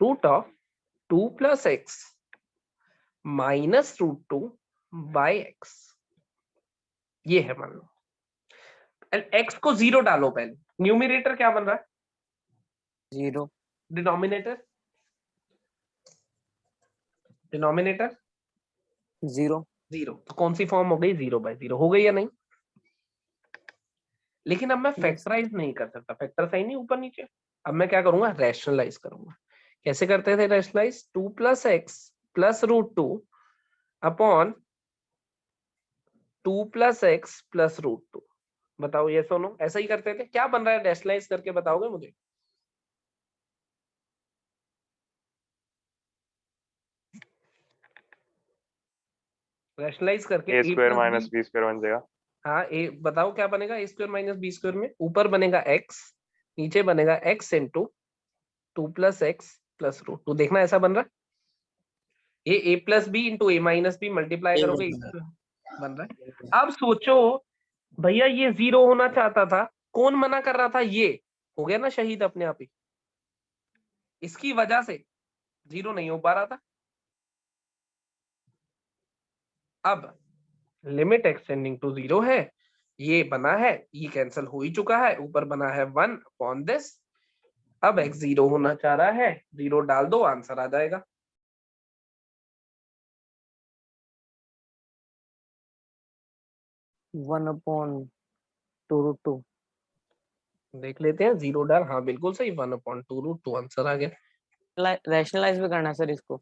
root of 2 plus x minus √2 by x. ये है मान लो। x को 0 डालो पहले। न्यूमरेटर क्या बन रहा है? 0। डिनोमिनेटर 0। 0। तो कौन सी फॉर्म हो गई? 0 बाय 0 हो गई या नहीं? लेकिन अब मैं फैक्टराइज नहीं कर सकता, फैक्टर साइन नहीं ऊपर नीचे। अब मैं क्या करूंगा? रैशनलाइज करूंगा। कैसे करते थे rationalise? 2 plus x plus √2 upon 2 plus x plus √2। बताओ ये सुनो, ऐसा ही करते थे? क्या बन रहा है रैशनलाइज करके बताओगे मुझे? रैशनलाइज करके a square minus b square बन जाएगा। हाँ ए बताओ क्या बनेगा? A square minus b square में ऊपर बनेगा x, नीचे बनेगा x into 2 plus x plus √2। देखना ऐसा बन रहा है। ये a plus b into a minus b multiply करोगे बन रहा है। अब सोचो भैया ये 0 होना चाहता था, कौन मना कर रहा था? ये हो गया ना शहीद अपने आप ही। इसकी वजह से 0 नहीं हो पा रहा था। अब लिमिट एक्सटेंडिंग टू 0 है, ये बना है, ये कैंसिल हो ही चुका है, ऊपर बना है 1 अपॉन दिस। अब x 0 होना चाह रहा है, 0 डाल दो, आंसर आ जाएगा। One upon two root two. देख लेते हैं, 0 डाल, हाँ बिल्कुल सही, 1/2√2 आंसर आ गया। रैशनलाइज भी करना है सर इसको।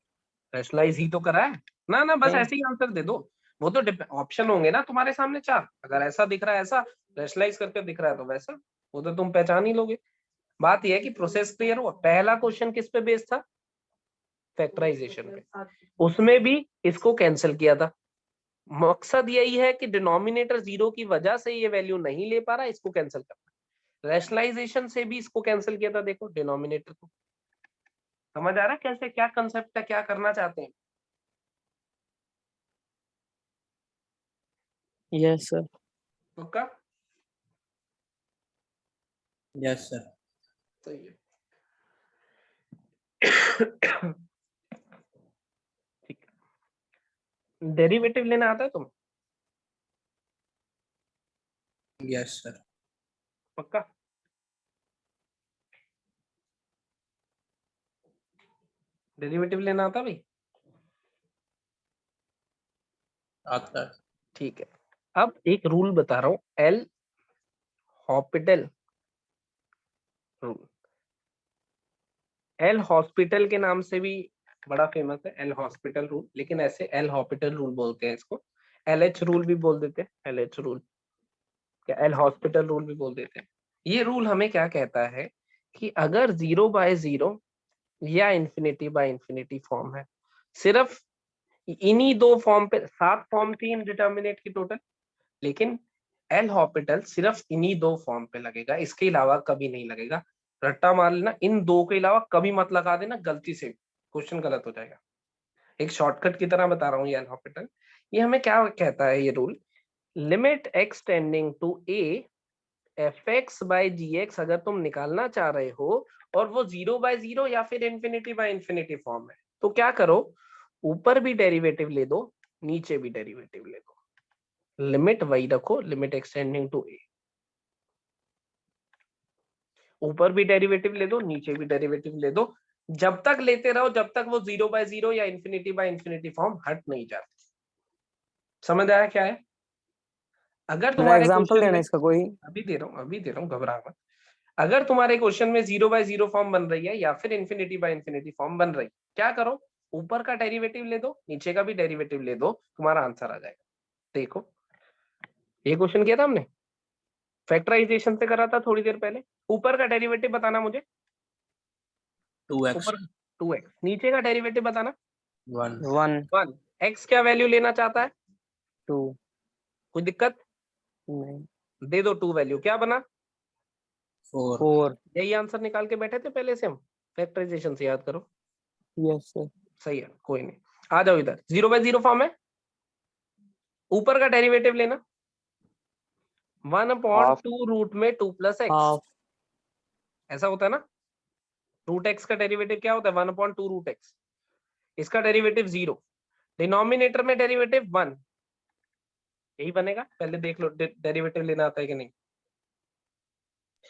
रैशनलाइज ही तो करा है ना, ना बस नहीं। ऐसे ही आंसर दे दो। वो तो ऑप्शन होंगे ना तुम्हारे सामने 4, अगर ऐसा दिख रहा है ऐसा, रैशनलाइज करके दिख रहा है तो वैसा, वो तो तुम पहचान ही लोगे। बात यह है कि प्रोसेस क्लियर हुआ। पहला क्वेश्चन किस पे बेस्ड था? फैक्टराइजेशन पे, उसमें भी इसको कैंसिल किया था। मकसद यही है कि डिनोमिनेटर 0 की वजह से ये वैल्यू नहीं ले पा रहा, इसको कैंसिल करना। रैशनलाइजेशन से भी इसको कैंसिल किया था, देखो डिनोमिनेटर को। समझ आ रहा है कैसे, क्या कंसेप्ट है, क्या करना चाहते हैं? Yes sir. पक्का? Yes sir. सही है। ठीक है। डेरिवेटिव लेना आता है तुम? Yes sir. पक्का? डेरिवेटिव लेना आता भाई? आता है। ठीक है। अब एक रूल बता रहा हूं, L hospital rule. L hospital के नाम से भी बड़ा फेमस है एल हॉस्पिटल रूल, लेकिन ऐसे एल हॉस्पिटल रूल बोलते हैं इसको। LH रूल भी बोल देते हैं, LH रूल या एल हॉस्पिटल रूल भी बोल देते हैं। ये रूल हमें क्या कहता है कि अगर 0/0 या इंफिनिटी बाय इंफिनिटी फॉर्म है, सिर्फ इन्हीं दो फॉर्म पे, 7 फॉर्म थी इनडिटर्मिनेट की टोटल, लेकिन एल हॉस्पिटल सिर्फ इन्हीं दो फॉर्म पे लगेगा, इसके अलावा कभी नहीं लगेगा। रट्टा मार लेना, इन दो के अलावा कभी मत लगा देना, गलती से क्वेश्चन गलत हो जाएगा। एक शॉर्टकट की तरह बता रहा हूँ ये एल हॉस्पिटल। ये हमें क्या कहता है ये rule, limit x tending to a fx by gx अगर तुम निकालना चाह रहे हो और वो 0/0 या फिर इंफिनिटी बाय इंफिनिटी फॉर्म है, तो क्या करो, ऊपर भी डेरिवेटिव ले दो, नीचे भी डेरिवेटिव ले दो, लिमिट वही रखो, लिमिट एक्सटेंडिंग टू ए। ऊपर भी डेरिवेटिव ले दो, नीचे भी डेरिवेटिव ले दो, जब तक लेते रहो जब तक वो 0/0 या इंफिनिटी बाय इंफिनिटी फॉर्म हट नहीं जाती। समझ आया क्या है? अगर मेरा तुम्हारे एग्जांपल क्वेश्चन देना में, इसका कोई। अभी दे रहा हूँ घबरा मत। अगर तुम्हारे क्वेश्चन में 0/0 फॉर्म बन रही है या फिर इंफिनिटी बाय इंफिनिटी फॉर्म बन रही है, क्या करो, ऊपर का डेरिवेटिव ले दो, नीचे का भी डेरिवेटिव ले दो, तुम्हारा आंसर आ जाएगा। देखो ये क्वेश्चन किया था हमने, फैक्टराइजेशन से करा था थोड़ी देर पहले। ऊपर का डेरिवेटिव बताना मुझे, 2x ऊपर 2x, नीचे का डेरिवेटिव बताना 1 वन 1। x क्या वैल्यू लेना चाहता है? टू। कोई दिक्कत? नहीं। दे दो 2 वैल्यू, क्या बना? 4 फोर। यही आंसर निकाल के बैठे थे पहले से हम, फैक्टराइजेशन से याद करो। Yes sir. सही है, कोई नहीं, आ जाओ इधर। 0/0 फॉर्म है, ऊपर का डेरिवेटिव लेना 1/2 रूट में 2 + x, हाफ। ऐसा होता है ना। रूट x का डेरिवेटिव क्या होता है? 1/2 रूट x। इसका डेरिवेटिव 0, डिनोमिनेटर में डेरिवेटिव 1, यही बनेगा। पहले देख लो डेरिवेटिव लेना आता है कि नहीं।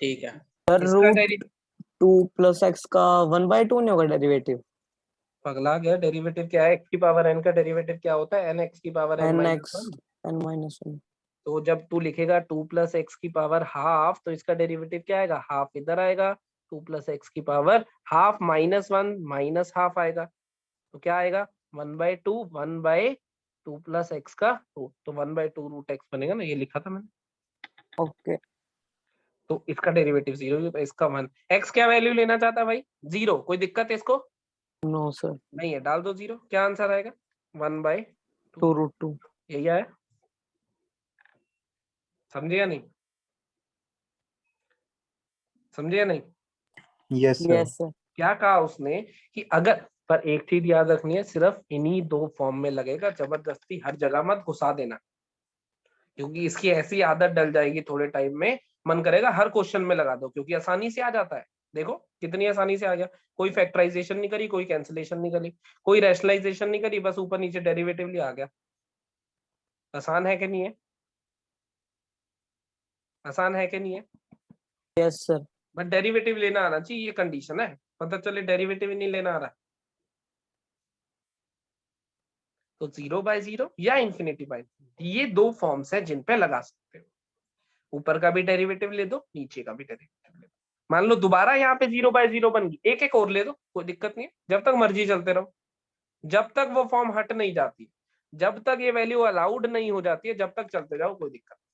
ठीक है। सर इसका रूट 2 + x का 1/2 नहीं होगा डेरिवेटिव? पगला गया, डेरिवेटिव क्या है? x की पावर n का डेरिवेटिव क्या होता है? n x की पावर n nx - 1। n-1। तो जब तू लिखेगा 2 + x की पावर हाफ, तो इसका डेरिवेटिव क्या आएगा? हाफ इधर आएगा, 2 + x की पावर हाफ -1 माइनस हाफ आएगा, तो क्या आएगा? 1/2 1/2 + x का रूट, तो 1/2 रूट x बनेगा ना, ये लिखा था मैंने। ओके। तो इसका डेरिवेटिव 0, इसका 1। x क्या वैल्यू लेना चाहता है भाई? 0। कोई दिक्कत है इसको? No sir. नहीं है, डाल दो 0, क्या आंसर आएगा? 1/2 2√2। यही आया। समझे या नहीं? समझे या नहीं? Yes sir. Yes sir. क्या कहा उसने कि अगर, पर एक चीज याद रखनी है, सिर्फ इन्हीं दो फॉर्म में लगेगा, जबरदस्ती हर जगह मत घुसा देना, क्योंकि इसकी ऐसी आदत डल जाएगी थोड़े टाइम में, मन करेगा हर क्वेश्चन में लगा दो, क्योंकि आसानी से आ जाता है। देखो कितनी आसानी से आ गया, कोई फैक्टराइजेशन नहीं करी, कोई कैंसिलेशन नहीं करी, कोई रैशनलाइजेशन नहीं करी, बस ऊपर नीचे डेरिवेटिव आ गया। आसान है कि नहीं है? आसान है कि नहीं है? Yes sir. बट डेरिवेटिव लेना आना चाहिए, ये कंडीशन है, पता चले डेरिवेटिव ही नहीं लेना आ रहा तो 0/0 या इंफिनिटी बाय, ये दो फॉर्म्स है जिन पे लगा सकते हो। ऊपर का भी डेरिवेटिव ले दो, नीचे का भी डेरिवेटिव ले दो। मान लो दोबारा यहाँ पे 0/0 बन गई, एक एक और ले दो, कोई दिक्कत नहीं है, जब तक मर्जी चलते रहो, जब तक वो फॉर्म हट नहीं जाती, जब तक ये वैल्यू अलाउड नहीं हो जाती है, जब तक चलते जाओ, कोई दिक्कत नहीं।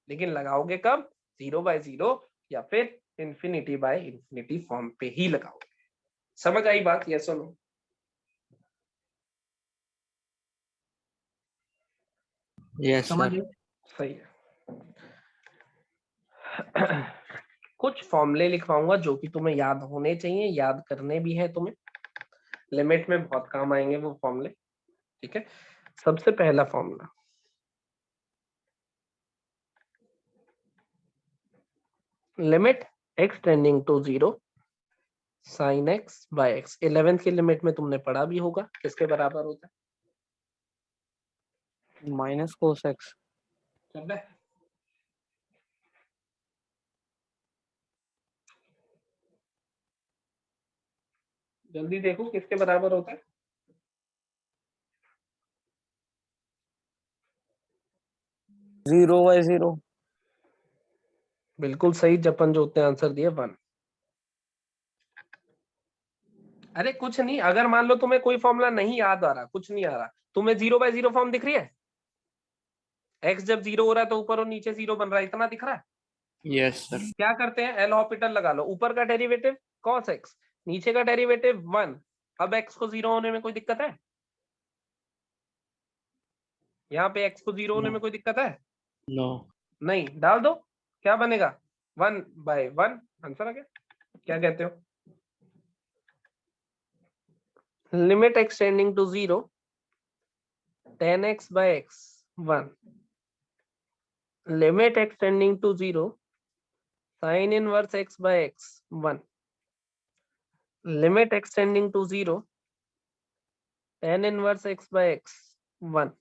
लेकिन लगाओगे कब? 0/0 या फिर इंफिनिटी बाय इंफिनिटी फॉर्म पे ही लगाओगे। समझ आई बात? यस और नो? यस समझ सर। आई? सही है। कुछ फॉर्मूले लिखवाऊंगा जो कि तुम्हें याद होने चाहिए, याद करने भी है तुम्हें, लिमिट में बहुत काम आएंगे वो फॉर्मूले। ठीक है, सबसे पहला formula, limit x tending to 0 sin x by x। 11th की लिमिट में तुमने पढ़ा भी होगा, किसके बराबर होता है? Minus cos x. समझे? जल्दी देखो किसके बराबर होता है? Zero by zero. बिल्कुल सही, जपन जो होते आंसर दिया 1। अरे कुछ नहीं, अगर मान लो तुम्हें कोई फॉर्मूला नहीं याद आ रहा, कुछ नहीं आ रहा, तुम्हें 0/0 फॉर्म दिख रही है, x जब 0 हो रहा है तो ऊपर और नीचे 0 बन रहा है, इतना दिख रहा है। Yes sir. क्या करते हैं, एल हॉपिटल लगा लो, ऊपर का डेरिवेटिव cos x, नीचे का डेरिवेटिव 1। अब x को 0 होने में कोई दिक्कत है? यहाँ पे x को 0 होने में कोई दिक्कत है? नो। नहीं, डाल दो, क्या बनेगा? 1/1 आंसर आ गया। क्या कहते हो? Limit x tending to 0 tan x by x 1, limit x tending to 0 sin inverse x by x 1, limit x tending to 0 tan inverse x by x 1,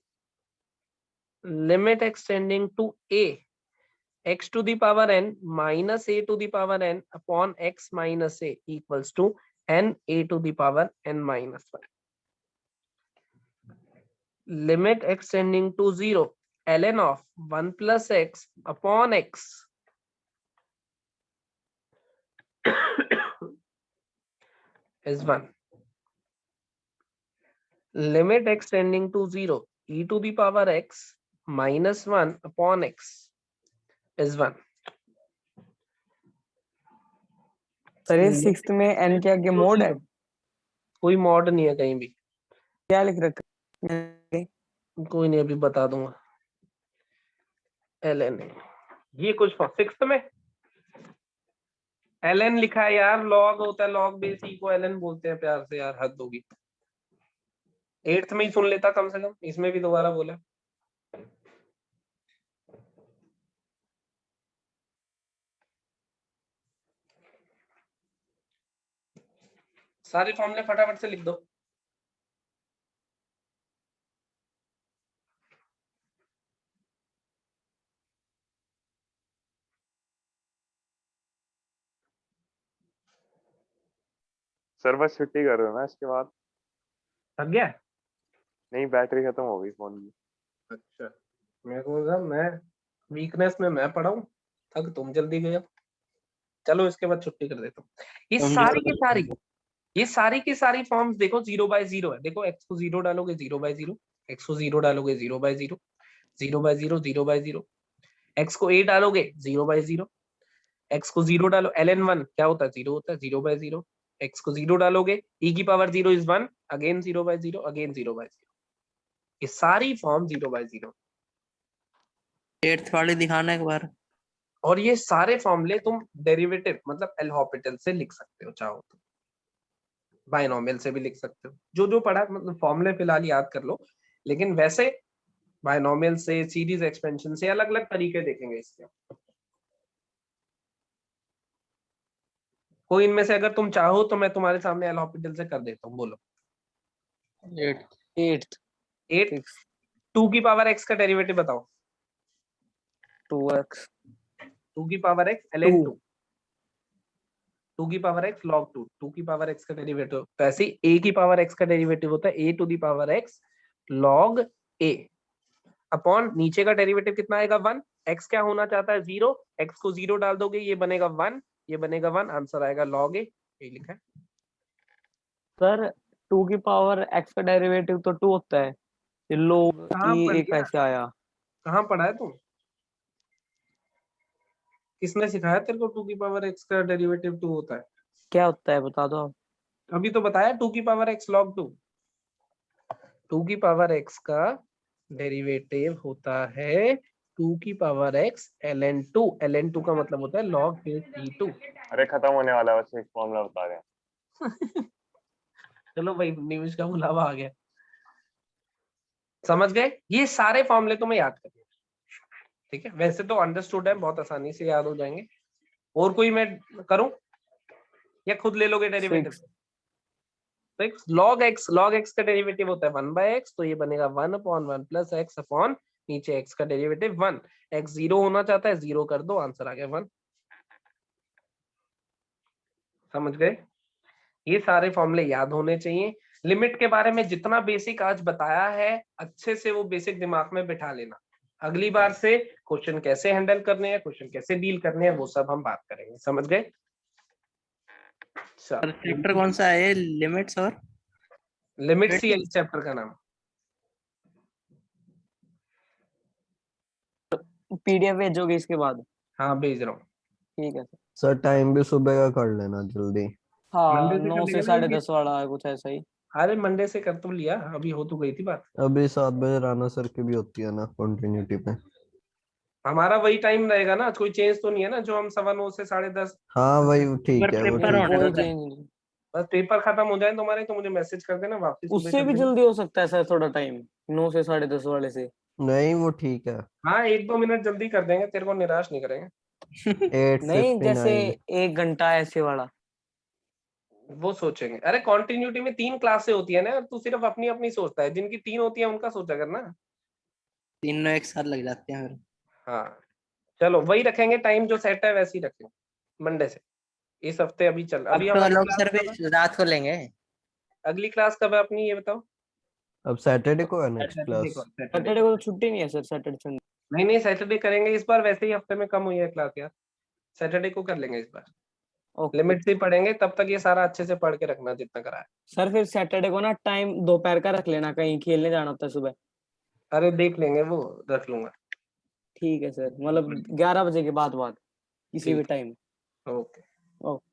limit x tending to a x to the power n minus a to the power n upon x minus a equals to n a to the power n minus 1, limit x tending to 0 ln of 1 plus x upon x is 1, limit x tending to 0 e to the power x minus 1 upon x is 1। Sir ये sixth में N के आगे mode है? कोई mod नहीं है कहीं भी, क्या लिख रखा है? कोई नहीं, अभी बता दूंगा। ln ये कुछ सिक्स्थ में ln लिखा है यार, log होता है, log बेस ई को ln बोलते हैं प्यार से यार, हद होगी। 8th में ही सुन लेता कम से कम, इसमें भी दोबारा बोला। सारे फॉर्मूले फटाफट से लिख दो। सर बस छुट्टी कर दो ना इसके बाद। थक गया? नहीं, बैटरी खत्म हो गई फोन की। अच्छा, मेरे को लगा मैं वीकनेस में मैं पड़ा हूँ, थक तुम जल्दी गए। चलो इसके बाद छुट्टी कर देता हूँ। ये सारी की सारी, ये सारी की सारी फॉर्म्स देखो 0/0 है। देखो x को 0 डालोगे 0/0, x को 0 डालोगे 0/0, 0/0 0/0, x को a डालोगे 0/0, x को 0 डालो ln1 क्या होता है? 0 होता है, 0/0, x को 0 डालोगे e की पावर 0 इज 1, अगेन 0/0, अगेन 0/0। ये सारी फॉर्म 0/0। 8th वाली दिखाना एक बार। और ये सारे फॉर्मूले तुम डेरिवेटिव मतलब एल हॉपिटल से लिख सकते हो, चाहो तो बायनोमियल से भी लिख सकते हो, जो जो पढ़ा मतलब फॉर्मूले फिलहाल याद कर लो, लेकिन वैसे बायनोमियल से, सीरीज एक्सपेंशन से, अलग अलग तरीके देखेंगे इसके। कोई इनमें से अगर तुम चाहो तो मैं तुम्हारे सामने एल हॉस्पिटल से कर देता हूँ, बोलो। 8 8 6 2 की पावर x का डेरिवेटिव बताओ। 2x 2 की पावर x ln 2, 2 की पावर x log 2, 2 की पावर x का डेरिवेटिव। तो ऐसे ही a की पावर x का डेरिवेटिव होता है a to the power x log a upon नीचे का डेरिवेटिव कितना आएगा 1, x क्या होना चाहता है 0, x को 0 डाल दोगे ये बनेगा 1, ये बनेगा 1, आंसर आएगा log a, यही लिखा है। सर 2 की पावर x का डेरिवेटिव तो 2 होता है, ये log कहाँ e पढ़ एक लिया? कैसे आया? कहाँ पढ़ा है तुम? किसने सिखाया तेरे को 2 की पावर x का डेरिवेटिव 2 होता है? क्या होता है बता दो आप। अभी तो बताया 2 की पावर x log 2, 2 की पावर x का डेरिवेटिव होता है 2 की पावर x ln 2, ln 2 का मतलब होता है log t2। अरे खत्म होने वाला है, बस एक फॉर्मूला बता रहे हैं। चलो भाई निमिष का बुलावा आ गया, समझ गए? ये सारे फॉर्मूले तुम्हें याद करने हैं, ठीक है? वैसे तो अंडरस्टूड है, बहुत आसानी से याद हो जाएंगे। और कोई मैं करूं या खुद ले लोगे डेरिवेटिव? 6 log x का डेरिवेटिव होता है 1/x, तो ये बनेगा 1/1 प्लस x अपॉन नीचे x का डेरिवेटिव 1, x 0 होना चाहता है 0 कर दो, आंसर आ गया 1। समझ गए? ये सारे फॉर्मूले याद होने चाहिए। लिमिट के बारे में जितना बेसिक आज बताया है अच्छे से वो बेसिक दिमाग में बिठा लेना। अगली बार से क्वेश्चन कैसे हैंडल करने हैं, क्वेश्चन कैसे डील करने हैं, वो सब हम बात करेंगे। समझ गए? सर चैप्टर कौन सा है, लिमिट्स और लिमिट्स ही है इस चैप्टर का नाम। पीडीएफ भेजोगे इसके बाद? हाँ भेज रहा हूँ। ठीक है सर। सर टाइम भी सुबह का कर लेना जल्दी। हाँ मंडे से 9 कर से लेंगे ना 10:30 वाला है कुछ ऐसा ही। अरे मंडे से कर तो लिया, अभी हो तो गई थी बात। अभी 7 बजे राणा सर की भी होती है ना कंटिन्यूटी पे। हमारा वही टाइम रहेगा ना, कोई चेंज तो नहीं है ना जो हम 9:15 से 10:30। हाँ वही ठीक है, वो पेपर ठीक होने है। कोई दो। चेंज नहीं, बस पेपर खत्म हो जाए तुम्हारे तो मुझे मैसेज कर देना, वापस सुबह उससे कर भी देना। जल्दी हो सकता है सर थोड़ा टाइम, 9 से 10:30 वाले से। नहीं वो ठीक है। हाँ 1-2 मिनट जल्दी कर देंगे, तेरे को निराश नहीं करेंगे। नहीं जैसे 8:59। 1 घंटा ऐसे वाला। वो सोचेंगे। अरे कॉन्टिन्यूटी में 3 क्लासें होती है ना, तू सिर्फ अपनी अपनी सोचता है, जिनकी 3 होती है उनका सोचा करना। तीनों एक साथ लग जाते हैं फिर। हाँ चलो वही रखेंगे, टाइम जो सेट है वैसे ही रखेंगे मंडे से। इस हफ्ते अभी चल, अब अभी तो हमारी लोग क्लास कब है? सर्विस रात को लेंगे। अगली क्लास कब है अपनी, ये बताओ। अब सैटरडे को है नेक्स्ट सैटरडे को, क्लास। सैटरडे को तो छुट्टी नहीं है सर, सैटरडे संडे। नहीं नहीं सैटरडे करेंगे इस बार, वैसे ही हफ्ते में कम हुई है क्लास यार। सैटरडे को कर लेंगे इस बार। ओके लिमिट से पढ़ेंगे, तब तक ये सारा अच्छे से पढ़ के रखना जितना करा है। सर। फिर सैटरडे को ना टाइम दोपहर का रख लेना, कहीं खेलने जाना होता है सुबह। अरे देख लेंगे वो, रख लूंगा। ठीक है सर, मतलब 11 बजे के बाद किसी भी ठीक टाइम। है, ओके। ओके।